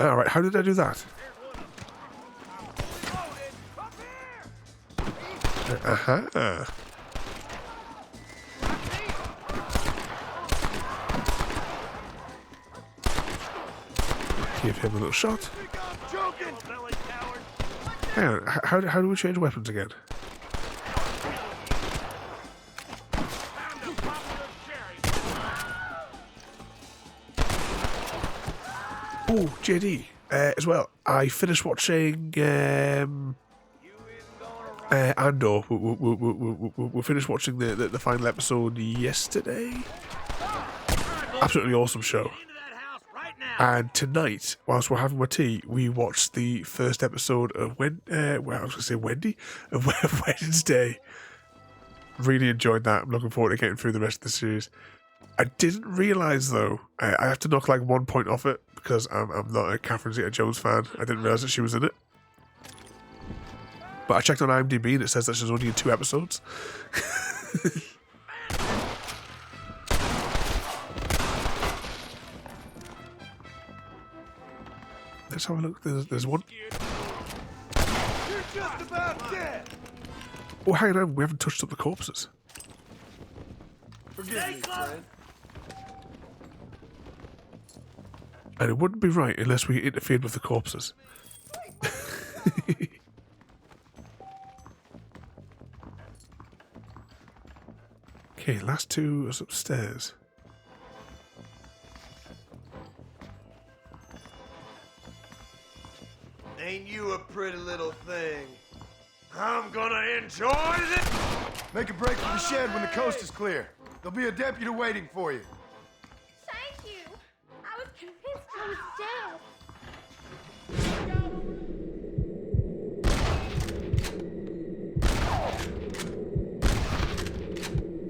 Alright, how did I do that? Aha. Give him a little shot. Hang on, how do we change weapons again? Oh, JD, as well. I finished watching Andor. We finished watching the final episode yesterday. Absolutely awesome show. And tonight, whilst we're having my tea, we watched the first episode of I was going to say Wendy, of Wednesday. Really enjoyed that. I'm looking forward to getting through the rest of the series. I didn't realise though, I have to knock like 1 point off it because I'm not a Catherine Zeta-Jones fan. I didn't realise that she was in it. But I checked on IMDb and it says that she's only in 2 episodes. Let's have a look. There's one. You're just about dead. Oh, hang on. We haven't touched up the corpses. Forgive me, friend. And it wouldn't be right unless we interfered with the corpses. Okay, last two is upstairs. Ain't you a pretty little thing? I'm gonna enjoy this. Make a break for the shed when the coast is clear. There'll be a deputy waiting for you. Thank you. I was convinced he was dead.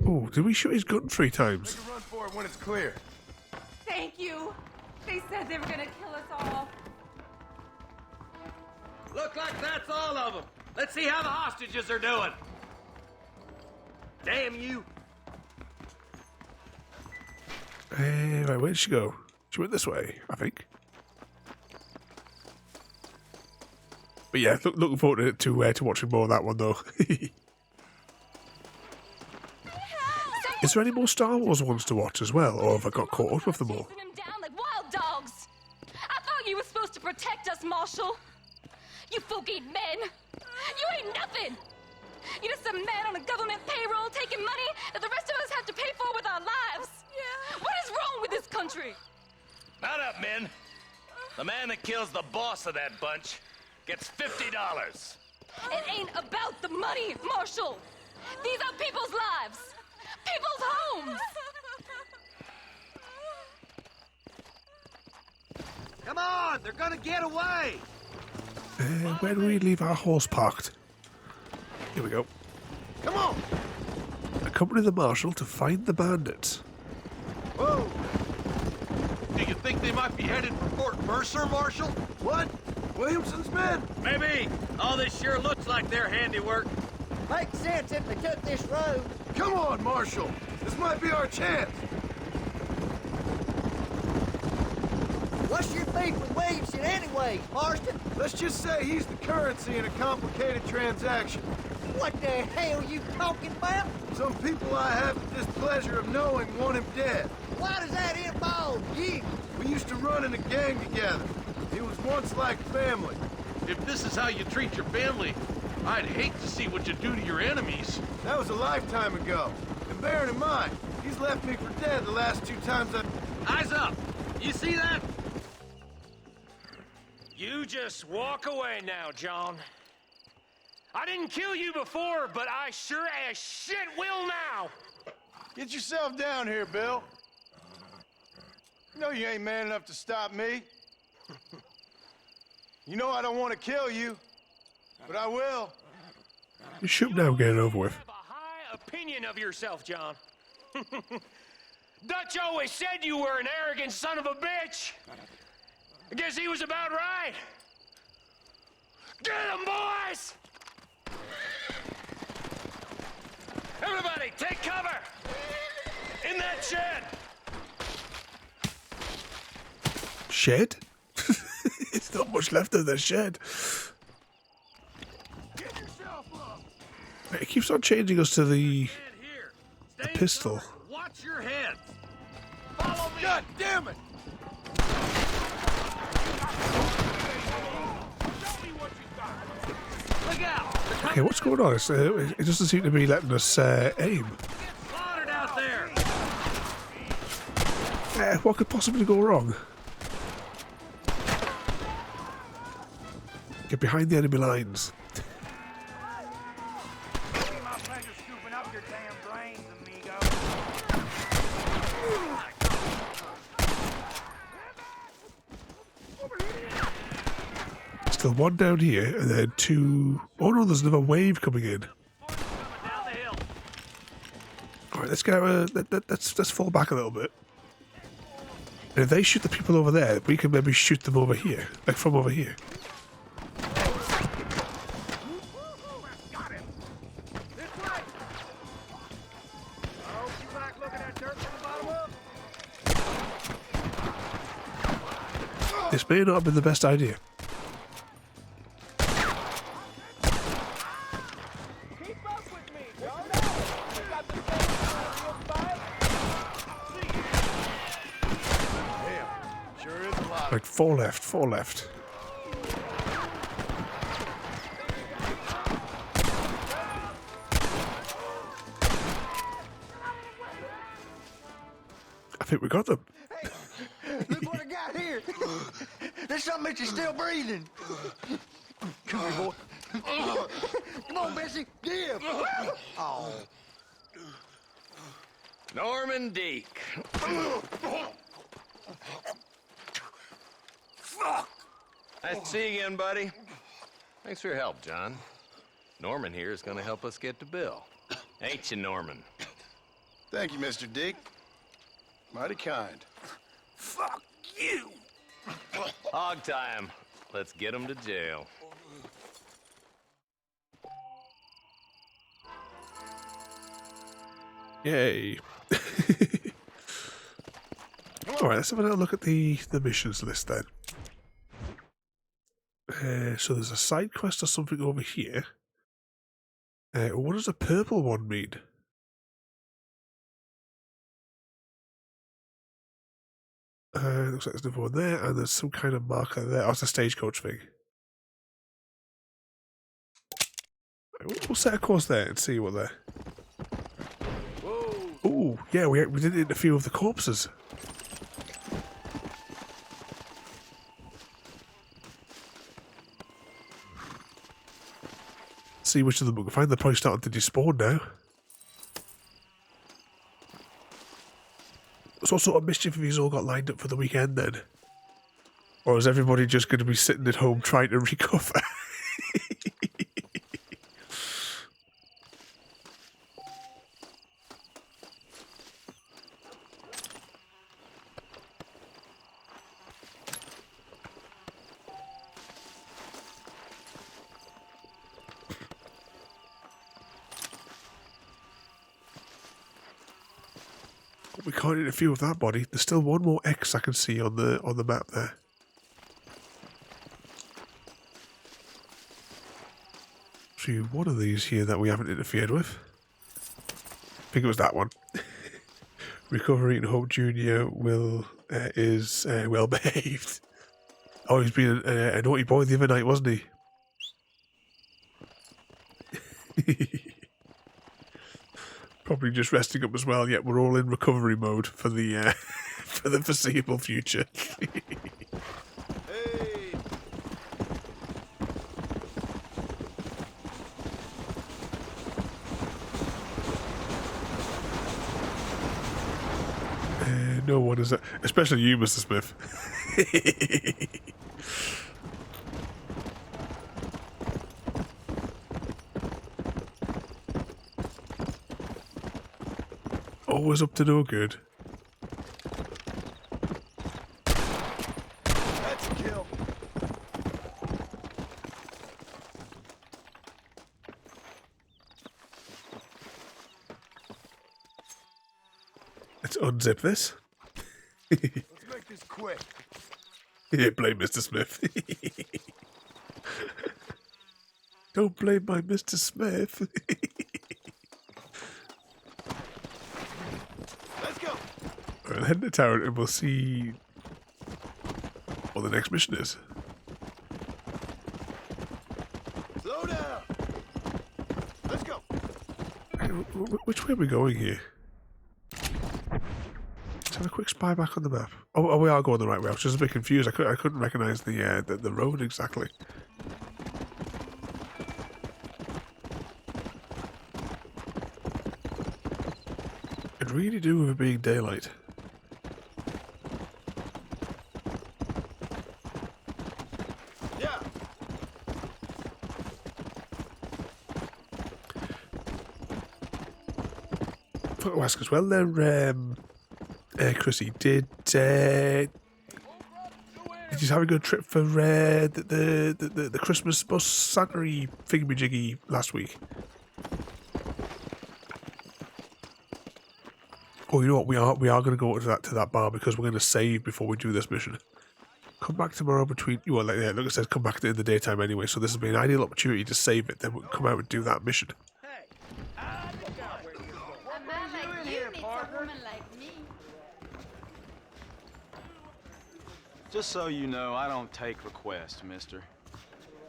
Oh, did we shoot his gun 3 times? Make a run for it when it's clear. Thank you. They said they were gonna kill us all. Look like that's all of them. Let's see how the hostages are doing. Damn you. Right, where did she go? She went this way, I think. But yeah, looking forward to watching more of that one though. Is there any more Star Wars ones to watch as well, or have I got caught up with them all? Chasing them down like wild dogs. I thought you were supposed to protect us, Marshal. You folk ain't men. You ain't nothing. You're just some man on a government payroll taking money that the rest of us have to pay for with our lives. Yeah. What is wrong with this country? Mount up, men. The man that kills the boss of that bunch gets $50. It ain't about the money, Marshal. These are people's lives. People's homes. Come on, they're gonna get away. Where do we leave our horse parked? Here we go. Come on! Accompany the marshal to find the bandits. Whoa! Do you think they might be headed for Fort Mercer, Marshal? What? Williamson's men? Maybe. All this sure looks like their handiwork. Makes sense if they took this road. Come on, Marshal. This might be our chance. What's your beef with Williamson anyway, Marston? Let's just say he's the currency in a complicated transaction. What the hell you talking about? Some people I have the displeasure of knowing want him dead. Why does that involve you? We used to run in a gang together. He was once like family. If this is how you treat your family, I'd hate to see what you do to your enemies. That was a lifetime ago. And bearing in mind, he's left me for dead the last 2 times Eyes up. You see that? You just walk away now, John. I didn't kill you before, but I sure as shit will now. Get yourself down here, Bill. You know you ain't man enough to stop me. You know I don't want to kill you, but I will. You shoot now, get it over with. You have a high opinion of yourself, John. Dutch always said you were an arrogant son of a bitch. I guess he was about right. Get him, boys! Everybody, take cover! In that shed! Shed? It's not much left of the shed. It keeps on changing us to the pistol. Watch your head! Follow me! God damn it! Look out! Okay, what's going on? It doesn't seem to be letting us aim. Slaughtered out there! What could possibly go wrong? Get behind the enemy lines. Still one down here, and then 2... Oh no, there's another wave coming in. Alright, let's get let's fall back a little bit. And if they shoot the people over there, we can maybe shoot them over here. Like from over here. This may not have been the best idea. Sure is a lot. 4 left, 4 left. I think we got them. Look what I got here. There's something that you're still breathing. Come here, boy. Come on, Bessie. Give. Oh. Norman Deek. Fuck. Nice to see you again, buddy. Thanks for your help, John. Norman here is going to help us get to Bill. Ain't you, Norman? Thank you, Mr. Dick. Mighty kind. Fuck you. Hog time. Let's get him to jail. Yay. Alright, let's have a little look at the missions list then. So there's a side quest or something over here. What does the purple one mean? Looks like there's another one there, and there's some kind of marker there. Oh, it's a stagecoach thing. We'll set a course there and see what they're... Ooh, yeah, we did interfere with the corpses. See which of them we can find. They're probably starting to despawn now. So what sort of mischief have you all got lined up for the weekend then? Or is everybody just going to be sitting at home trying to recover? We can't interfere with that body. There's still one more X I can see on the map there. See one of these here that we haven't interfered with. I think it was that one. Recovery and Hope Jr. is well behaved. Oh, he's been a naughty boy the other night, wasn't he? Probably just resting up as well. Yet we're all in recovery mode for the for the foreseeable future. No one is, especially you, Mr. Smith. Always up to no good. That's a kill. Let's unzip this. Let's make this quick. Yeah, blame Mr. Smith. Don't blame my Mr. Smith. Let's go. Alright, head to the tower and we'll see what the next mission is. Slow down. Let's go. Which way are we going here? Let's have a quick spy back on the map. Oh, we are going the right way. I was just a bit confused. I couldn't recognise the road exactly. It really do with it being daylight. Yeah. I forgot to ask as well there, Chrissy, did you have a good trip for the Christmas bus Santa-y thingamajiggy last week? Oh, you know what? We are going to go to that bar because we're going to save before we do this mission. Come back tomorrow between like I said, come back in the daytime anyway. So this will be an ideal opportunity to save it. Then we'll come out and do that mission. A man like you needs a woman like me. Just so you know, I don't take requests, mister.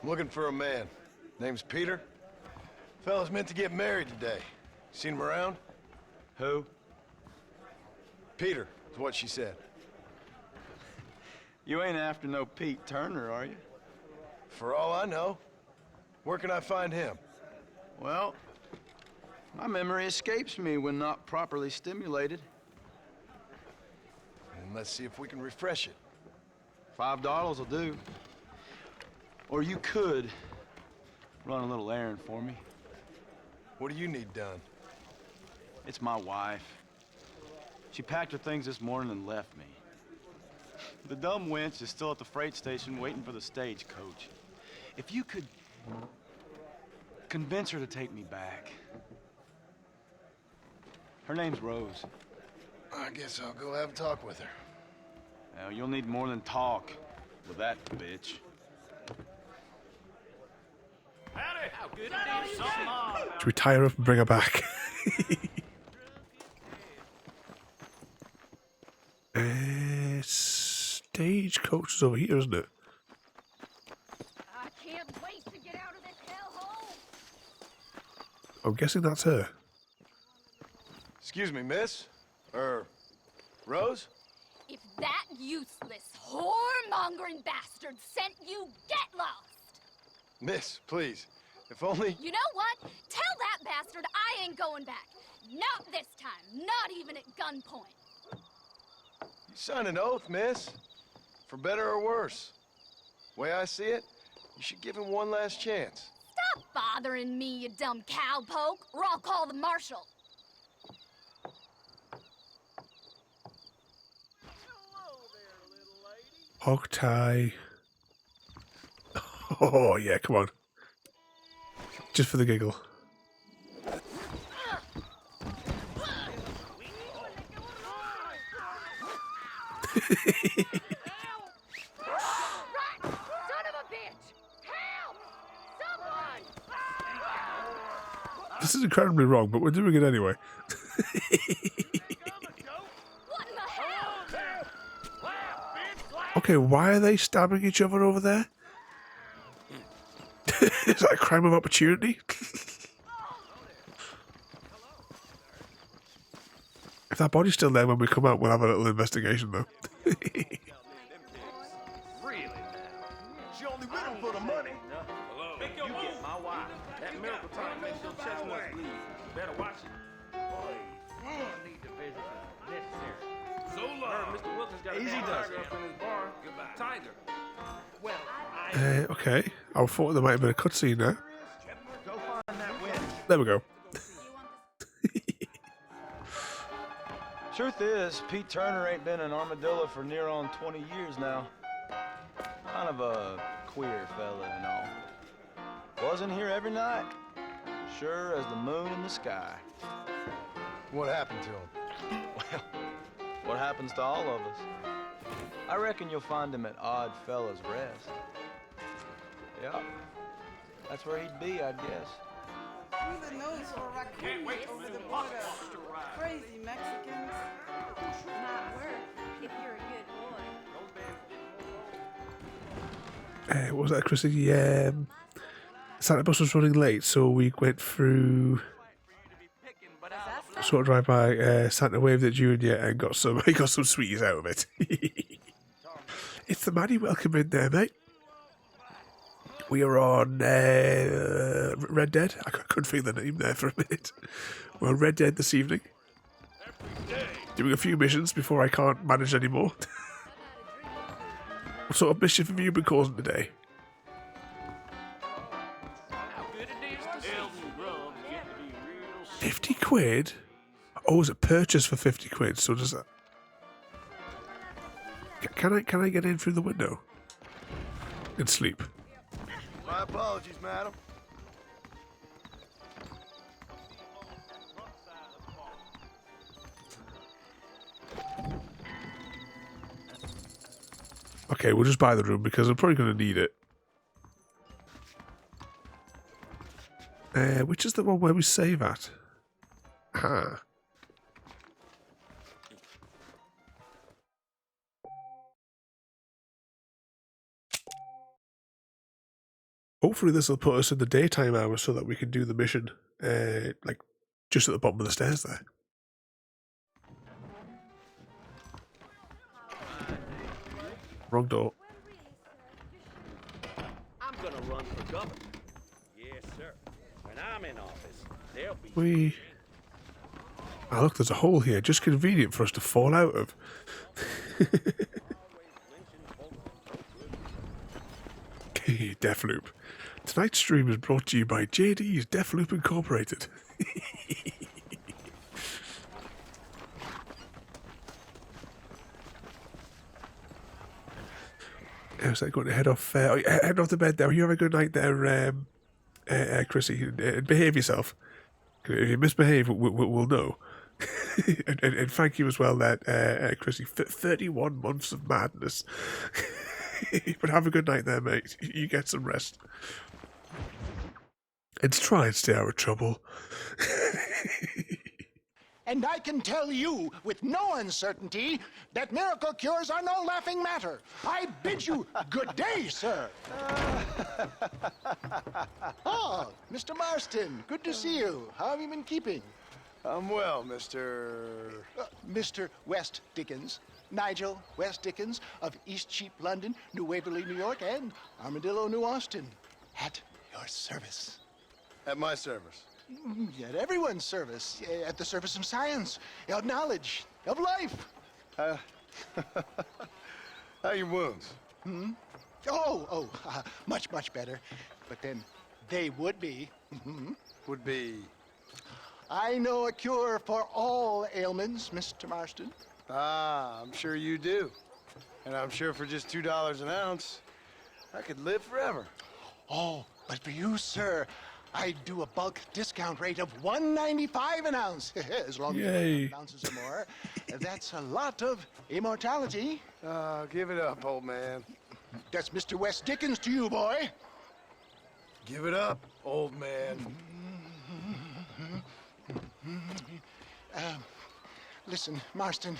I'm looking for a man. Name's Peter. Fella's meant to get married today. Seen him around? Who? Peter, is what she said. You ain't after no Pete Turner, are you? For all I know. Where can I find him? Well, my memory escapes me when not properly stimulated. And let's see if we can refresh it. $5 will do. Or you could run a little errand for me. What do you need done? It's my wife. She packed her things this morning and left me. The dumb wench is still at the freight station waiting for the stagecoach. If you could convince her to take me back. Her name's Rose. I guess I'll go have a talk with her. Now, you'll need more than talk with that bitch. Howdy. How good it is. Something on. Should we tie her up and bring her back? Stagecoach is over here, isn't it? I can't wait to get out of this hellhole. I'm guessing that's her. Excuse me, miss? Rose? If that useless, whoremongering bastard sent you, get lost! Miss, please. If only... You know what? Tell that bastard I ain't going back. Not this time. Not even at gunpoint. You signed an oath, miss. For better or worse. Way I see it, you should give him one last chance. Stop bothering me, you dumb cowpoke, or I'll call the marshal. Hog tie. Oh, yeah, come on. Just for the giggle. This is incredibly wrong, but we're doing it anyway. Okay, why are they stabbing each other over there? Is that a crime of opportunity? If that body's still there when we come out, we'll have a little investigation, though. Really now? She only with him for the money. Hello. You get my wife. That miracle time makes your chestnuts bleed. Better watch it. Boy, I need to visit necessary. So long. Mr. Wilkins got a tiger up in his barn. Goodbye. Tiger. Well, Okay. I thought there might have been a cutscene there. There we go. Truth is, Pete Turner ain't been in Armadillo for near on 20 years now. Kind of a queer fella and all. Wasn't here every night. Sure as the moon in the sky. What happened to him? Well, what happens to all of us? I reckon you'll find him at Odd Fella's Rest. Yeah, that's where he'd be, I'd guess. Through the nose or a raccoon over the border. Crazy Mexicans. Not worth if you're a good boy. What was that, Chrissy? Santa bus was running late, so we went through. Sort of drive by. Santa waved at you and got some. He got some sweeties out of it. It's the Maddie. Welcome in there, mate. We are on Red Dead. I couldn't feel the name there for a minute. We're on Red Dead this evening. Doing a few missions before I can't manage anymore. What sort of mischief have you been causing today? 50 quid? Oh, is it purchased for 50 quid? So does that... Can I get in through the window? And sleep? My apologies, madam. Okay, we'll just buy the room because I'm probably going to need it. Which is the one where we save at? Ah. Hopefully this will put us in the daytime hours so that we can do the mission, like, just at the bottom of the stairs there. Wrong door. I'm gonna run for governor. Yes, sir. When I'm in office, there'll be... We... Ah, look, there's a hole here, just convenient for us to fall out of. Deathloop. Tonight's stream is brought to you by JD's Deathloop Incorporated. How's that going to head off? Head off to bed there. You have a good night there, Chrissy. Behave yourself. If you misbehave, we'll know. and thank you as well, there, Chrissy. 31 months of madness. But have a good night there, mate. You get some rest. And try and stay out of trouble. And I can tell you with no uncertainty that miracle cures are no laughing matter. I bid you good day, sir. Oh, Mr. Marston, good to see you. How have you been keeping? I'm well, Mr. Mr. West Dickens. Nigel West Dickens of East Cheap, London, New Waverly, New York, and Armadillo, New Austin. At your service. At my service. At everyone's service. At the service of science, of knowledge, of life. How are your wounds? Much, much better. But then they would be. Would be? I know a cure for all ailments, Mr. Marston. Ah, I'm sure you do. And I'm sure for just $2 an ounce, I could live forever. Oh, but for you, sir, I do a bulk discount rate of $1.95 an ounce. As long as you have ounces or more. That's a lot of immortality. Give it up, old man. That's Mr. West Dickens to you, boy. Give it up, old man. Listen, Marston,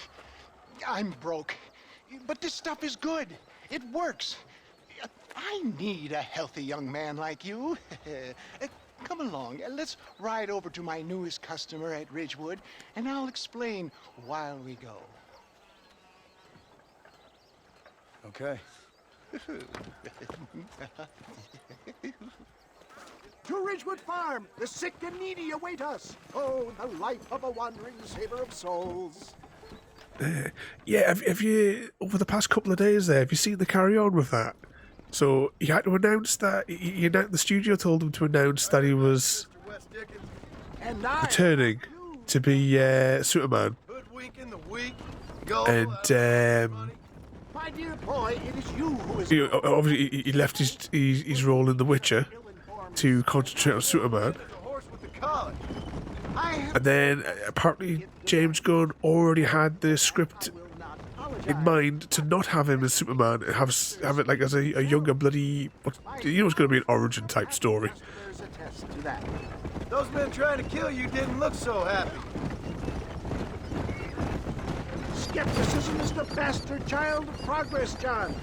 I'm broke, but this stuff is good. It works. I need a healthy young man like you. Come along, let's ride over to my newest customer at Ridgewood, and I'll explain while we go. Okay. To Ridgewood Farm, the sick and needy await us. Oh, the life of a wandering saver of souls. Yeah, have you, over the past couple of days there, have you seen the carry on with that? So he had to announce that, the studio told him to announce that he was returning to be Superman. And my dear boy, it is you who is... Obviously, he left his role in The Witcher to concentrate on Superman. And then apparently James Gunn already had the script in mind to not have him as Superman, and have it like as a younger bloody, it's going to be an origin type story. Those men trying to kill you didn't look so happy. Skepticism is the bastard child of progress, John.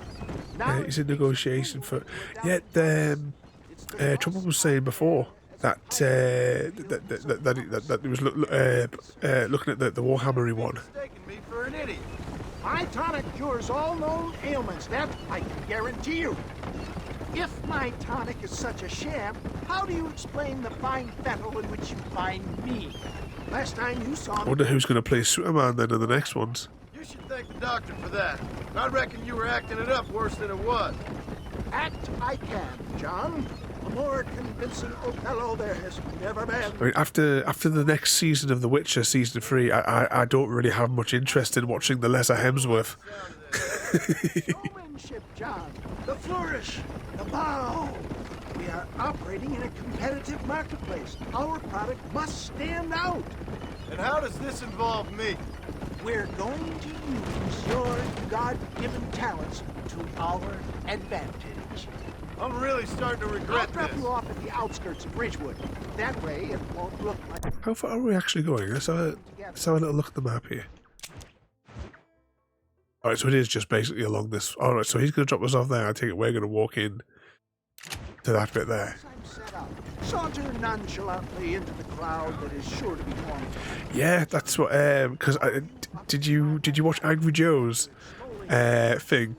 He's in negotiation for. Yet Trump was saying before that he was looking at the Warhammer one. Me for an idiot. My tonic cures all known ailments, that I can guarantee you. If my tonic is such a sham, how do you explain the fine fettle in which you find me? Last time you saw me... I wonder who's going to play Superman then in the next ones. You should thank the doctor for that. I reckon you were acting it up worse than it was. Act I can, John. A more convincing Othello there has never been. I mean, after the next season of The Witcher, season 3, I don't really have much interest in watching the lesser Hemsworth. Showmanship, John. The flourish. The bow. We are operating in a competitive marketplace. Our product must stand out. And how does this involve me? We're going to use your God-given talents to our advantage. I'm really starting to regret I'll drop you off at the outskirts of Ridgewood. That way, it won't look like... How far are we actually going? Let's have a little look at the map here. Alright, so it is just basically along this... Alright, so he's going to drop us off there. I take it we're going to walk in to that bit there. Saunter nonchalantly into the crowd that is sure to be forming. Yeah, that's what. Because did you watch Angry Joe's thing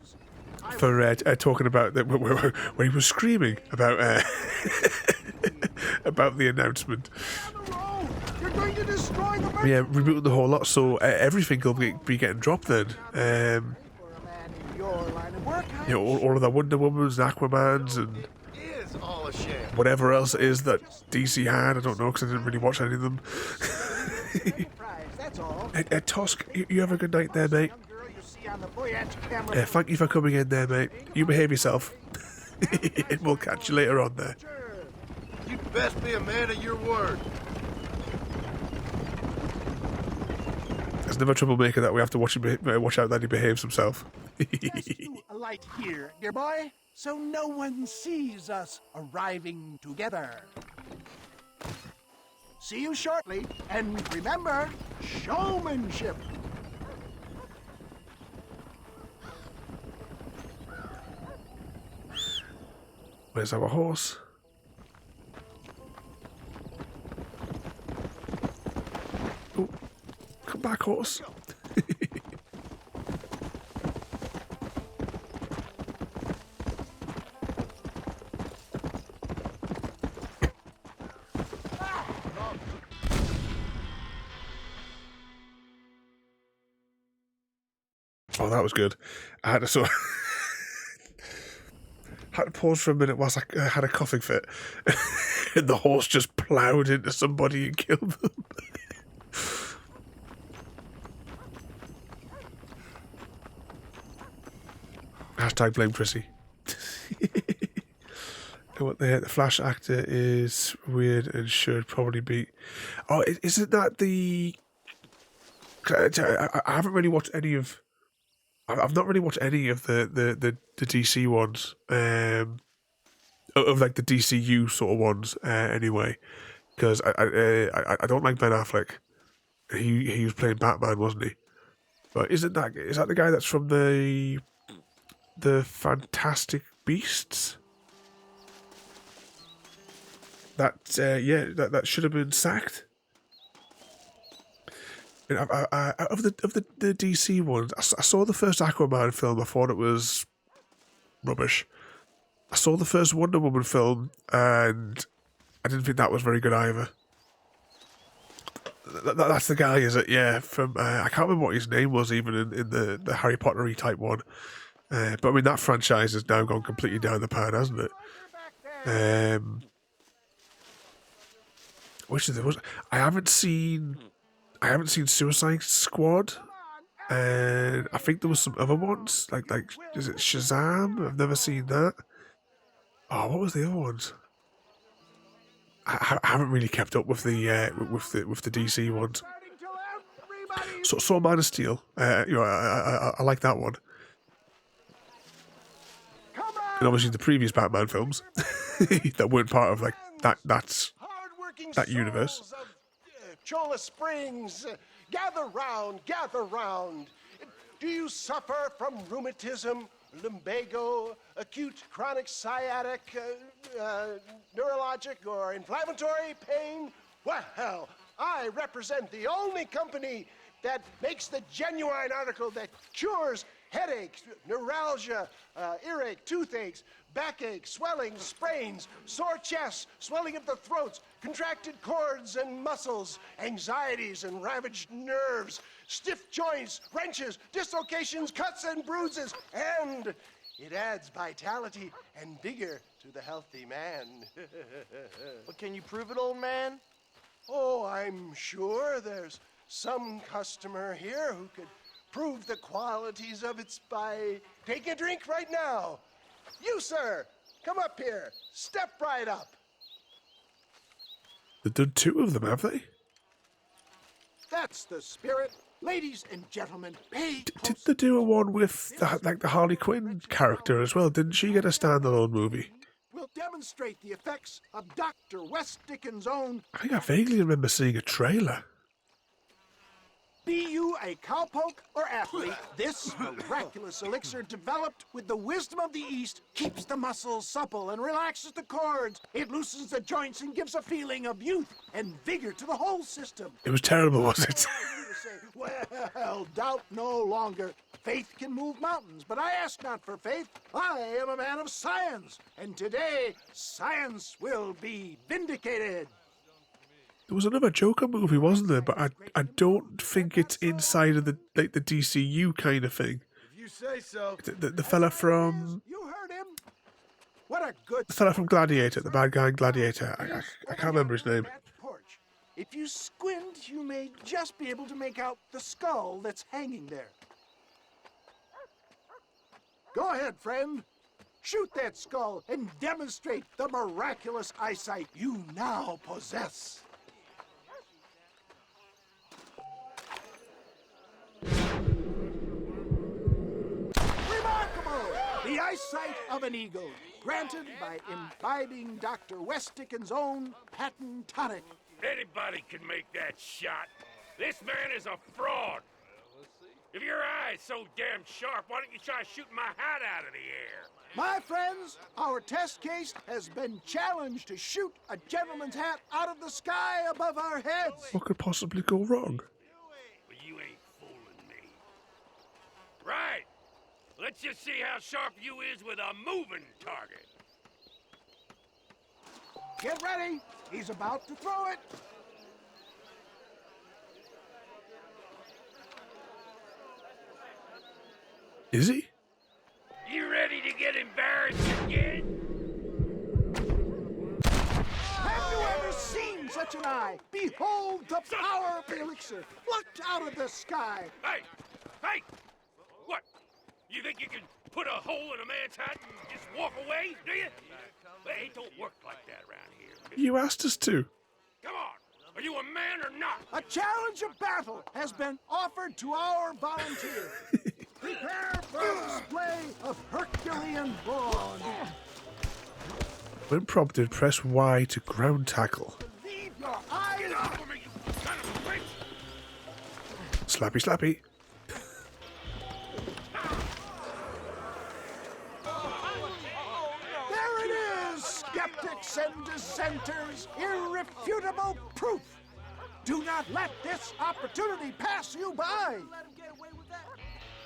for talking about that when he was screaming about about the announcement? You're going to destroy the Yeah, rebooting the whole lot, so everything will be getting dropped then. You know, all of the Wonder Womans, and Aquamans, and whatever else it is that DC had. I don't know, because I didn't really watch any of them. Tusk, you have a good night there, mate. Thank you for coming in there, mate. You behave yourself. And we'll catch you later on there. You best be a man of your word. There's another troublemaker that we have to watch out that he behaves himself. A light here, dear boy, so no one sees us arriving together. See you shortly, and remember, showmanship. Where's our horse? Oh, come back, horse. Oh, that was good. I had to sort of had to pause for a minute whilst I had a coughing fit. And the horse just ploughed into somebody and killed them. Hashtag blame Chrissy. What the Flash actor is weird and should probably be... Oh, isn't that the... I haven't really watched any of... I've not really watched any of the DC ones, of like the DCU sort of ones, anyway, because I don't like Ben Affleck. He was playing Batman, wasn't he? But is that the guy that's from the Fantastic Beasts? That should have been sacked. And of the DC ones, I saw the first Aquaman film. I thought it was rubbish. I saw the first Wonder Woman film, and I didn't think that was very good either. That's the guy, is it? Yeah, from I can't remember what his name was even in the Harry Potter-y type one. But I mean, that franchise has now gone completely down the pan, hasn't it? Which is it? I haven't seen Suicide Squad, and I think there was some other ones like is it Shazam? I've never seen that. Oh, what was the other ones? I haven't really kept up with the DC ones. So saw Man of Steel. I like that one. And obviously the previous Batman films that weren't part of like that universe. Cholla Springs, gather round, gather round. Do you suffer from rheumatism, lumbago, acute chronic sciatic, neurologic, or inflammatory pain? Well, I represent the only company that makes the genuine article that cures headaches, neuralgia, earache, toothaches, backache, swelling, sprains, sore chests, swelling of the throats, contracted cords and muscles, anxieties and ravaged nerves, stiff joints, wrenches, dislocations, cuts and bruises, and it adds vitality and vigor to the healthy man. But can you prove it, old man? Oh, I'm sure there's some customer here who could prove the qualities of it by taking a drink right now. You, sir, come up here. Step right up. They've done two of them, have they? That's the spirit. Ladies and gentlemen, pay Did they do a one with the Harley Quinn character as well? Didn't she get a standalone movie? We'll demonstrate the effects of Dr. West Dickens' own... I think I vaguely remember seeing a trailer. Be you a cowpoke or athlete, this miraculous elixir developed with the wisdom of the East keeps the muscles supple and relaxes the cords. It loosens the joints and gives a feeling of youth and vigor to the whole system. It was terrible, was it? Well, doubt no longer. Faith can move mountains, but I ask not for faith. I am a man of science, and today science will be vindicated. There was another Joker movie, wasn't there? But I don't think it's inside of the DCU kind of thing. If you say so. The fella from You heard him. What a good the fella from Gladiator, the bad guy in Gladiator. I can't remember his name. porch. If you squint, you may just be able to make out the skull that's hanging there. Go ahead, friend. Shoot that skull and demonstrate the miraculous eyesight you now possess. Remarkable! The eyesight of an eagle, granted by imbibing Dr. Westickens' own patent tonic. Anybody can make that shot. This man is a fraud. If your eye's so damn sharp, why don't you try shooting my hat out of the air? My friends, our test case has been challenged to shoot a gentleman's hat out of the sky above our heads. What could possibly go wrong? Well, you ain't fooling me. Right. Let's just see how sharp you is with a moving target. Get ready. He's about to throw it. Is he? You ready to get embarrassed again? Have you ever seen such an eye? Behold the power of the elixir, plucked out of the sky. Hey! Hey! What? You think you can put a hole in a man's hat and just walk away, do you? Well, it don't work like that around here. You asked us to. Come on! Are you a man or not? A challenge of battle has been offered to our volunteer. Prepare for a display of Herculean brawn. When prompted, press Y to ground tackle. Leave your eyes. Get off of me, you son of a bitch! Slappy, slappy. There it is, skeptics and dissenters, irrefutable proof. Do not let this opportunity pass you by.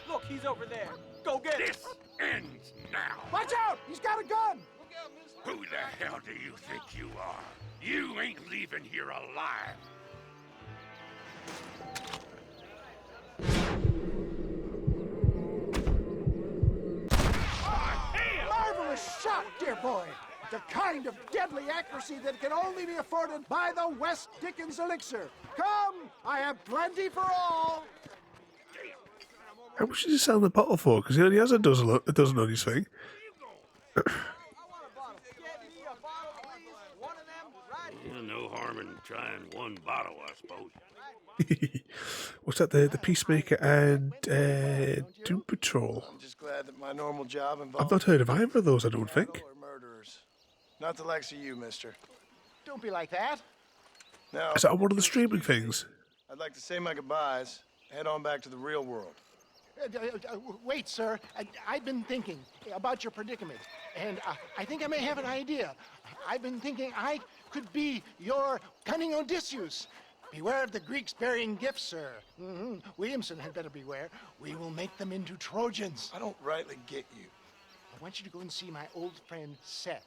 Look, he's over there. Go get him. This ends now. Watch out! He's got a gun! Who the hell do you think you are? You ain't leaving here alive. Marvelous shot, dear boy. The kind of deadly accuracy that can only be afforded by the West Dickens elixir. Come, I have plenty for all. How much is he selling the bottle for? Because he only has a dozen on his thing. No harm in trying one bottle, I suppose. What's that? The Peacemaker and Doom Patrol. I'm just glad that my normal job involves... I've not heard of either of those, I don't think. ...murderers. Not the likes of you, mister. Don't be like that. No. Is that on one of the streaming things? I'd like to say my goodbyes. Head on back to the real world. Wait, sir. I've been thinking about your predicament, and I think I may have an idea. I've been thinking I could be your cunning Odysseus. Beware of the Greeks bearing gifts, sir. Williamson had better beware. We will make them into Trojans. I don't rightly get you. I want you to go and see my old friend Seth.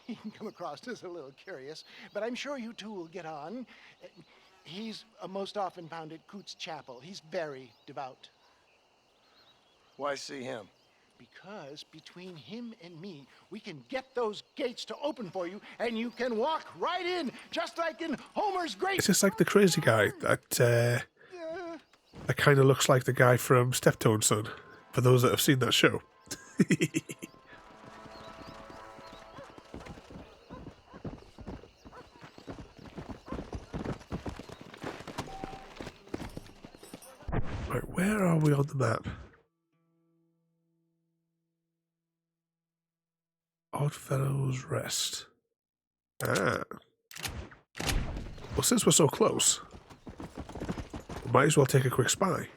He can come across as a little curious, but I'm sure you two will get on. He's most often found at Coots Chapel. He's very devout. Why see him? Because between him and me, we can get those gates to open for you, and you can walk right in, just like in Homer's great... It's just like the crazy guy that kind of looks like the guy from Steptoe's Son, for those that have seen that show. Right, where are we on the map? Oddfellows Rest. Ah. Well, since we're so close, Might as well take a quick spy.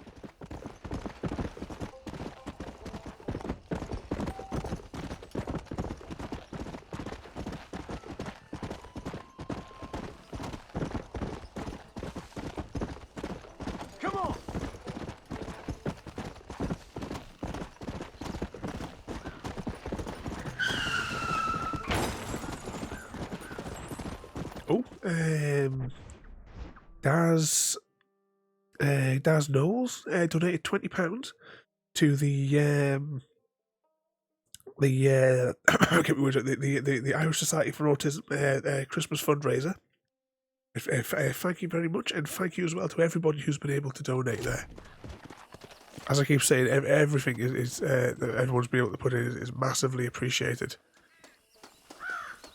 Come on! Oh, Daz Knowles donated £20 to the the Irish Society for Autism Christmas fundraiser. Thank you very much, and thank you as well to everybody who's been able to donate there. As I keep saying, everything that everyone's been able to put in is massively appreciated.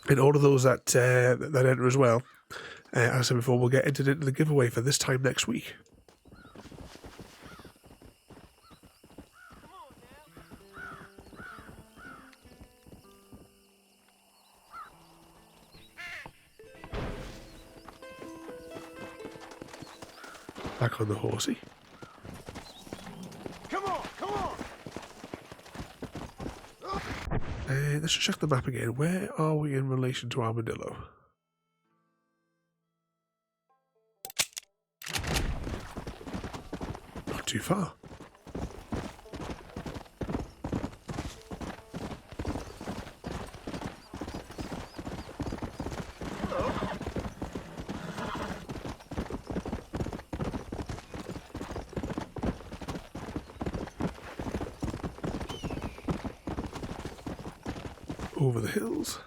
And all of those that enter as well, as I said before, will get entered into the giveaway for this time next week. Back on the horsey. Come on, come on! Let's just check the map again. Where are we in relation to Armadillo? Not too far. Over the hills.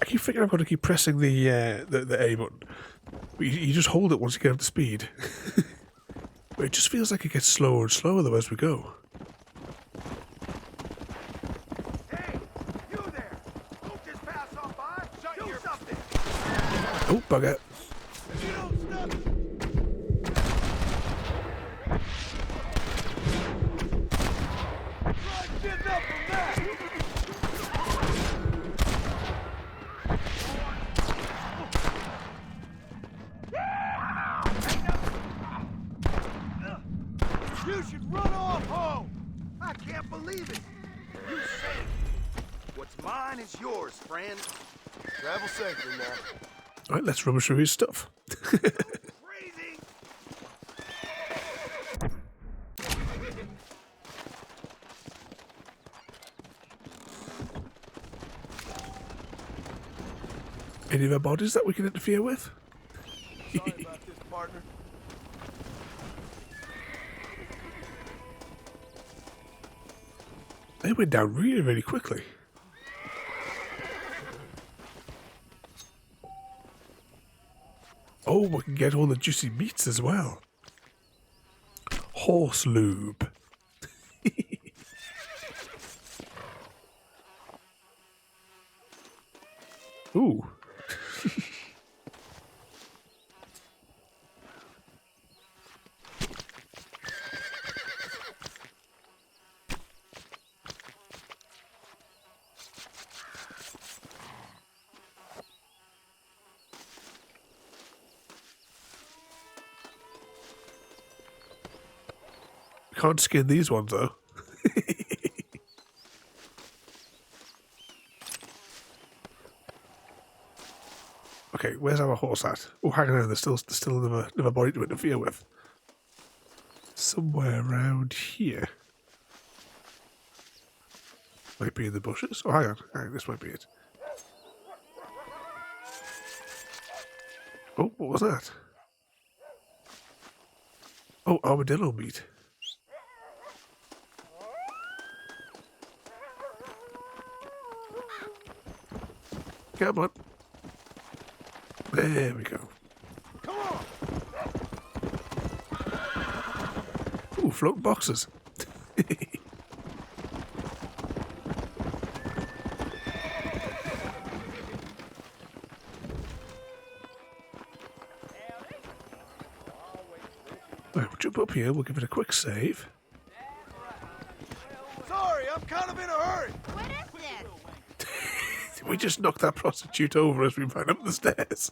I keep thinking I've got to keep pressing the A button. But you just hold it once you get up to speed. But it just feels like it gets slower and slower though as we go. Hey, you there! Don't just pass on by! Do something! Oh, bugger. You don't stop! Try getting up from that! You should run off home! I can't believe it! You saved me! What's mine is yours, friend. Travel safely now. Alright, let's rummage through his stuff. Crazy! Any other bodies that we can interfere with? Sorry about this, partner. They went down really, really quickly. Oh, we can get all the juicy meats as well. Horse lube. Ooh. Can't skin these ones though. Okay, where's our horse at? Oh, hang on, there's still another body to interfere with. Somewhere around here. Might be in the bushes. Oh, hang on, this might be it. Oh, what was that? Oh, armadillo meat. Come on. There we go. Come on! Ooh, floating boxes. Right, we'll jump up here, we'll give it a quick save. Sorry, I'm kind of in a hurry. What is this? We just knocked that prostitute over as we ran up the stairs.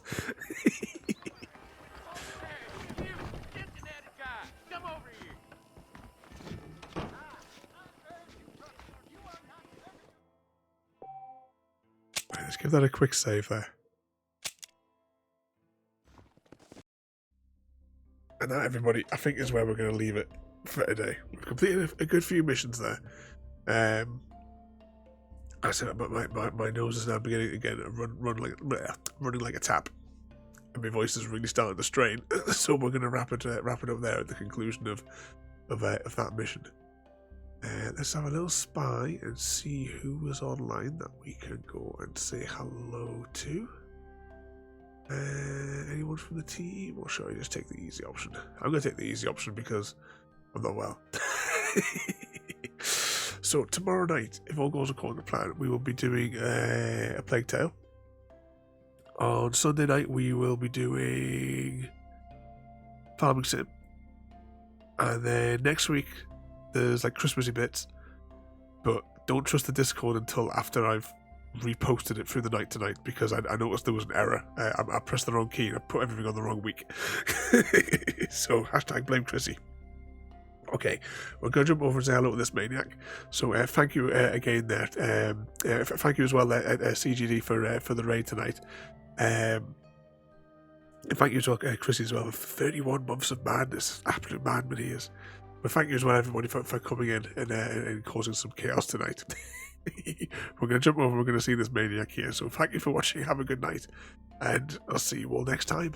Right, let's give that a quick save there. And that, everybody, I think is where we're going to leave it for today. We've completed a good few missions there. I said my nose is now beginning again to running like a tap, and my voice is really starting to strain. So we're going to wrap it up there at the conclusion of that mission. Let's have a little spy and see who was online that we can go and say hello to. Anyone from the team, or should I just take the easy option? I'm going to take the easy option because I'm not well. So tomorrow night, if all goes according to plan, we will be doing a Plague Tale. On Sunday night, we will be doing Farming Sim. And then next week, there's like Christmassy bits. But don't trust the Discord until after I've reposted it through the night tonight, because I noticed there was an error. I pressed the wrong key and I put everything on the wrong week. So hashtag blame Chrissy. Okay, we're going to jump over and say hello to this maniac. So thank you again there. Thank you as well at CGD for the raid tonight. And thank you as well, Chrissy, as well, for 31 months of madness. Absolute madman he is. But thank you as well, everybody, for coming in and causing some chaos tonight. We're going to jump over, we're going to see this maniac here. So thank you for watching, have a good night, and I'll see you all next time.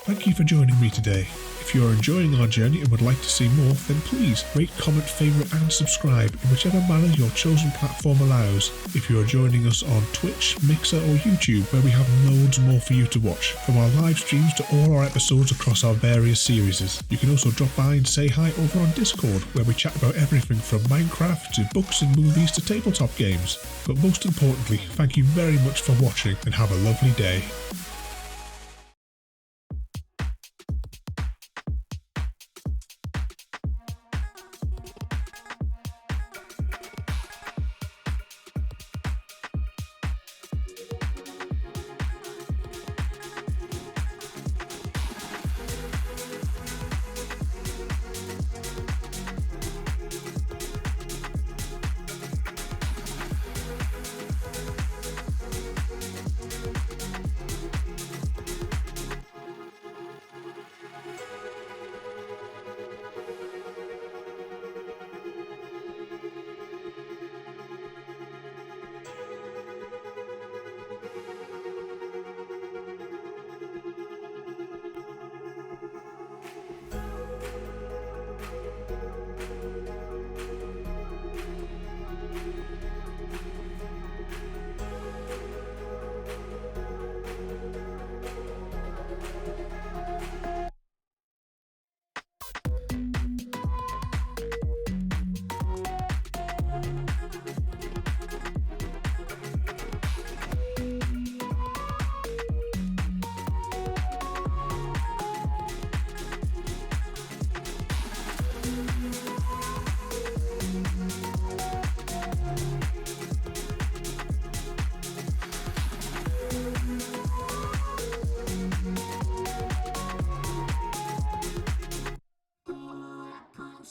Thank you for joining me today. If you are enjoying our journey and would like to see more, then please rate, comment, favourite and subscribe in whichever manner your chosen platform allows. If you are joining us on Twitch, Mixer or YouTube, where we have loads more for you to watch, from our live streams to all our episodes across our various series. You can also drop by and say hi over on Discord, where we chat about everything from Minecraft to books and movies to tabletop games. But most importantly, thank you very much for watching and have a lovely day.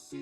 See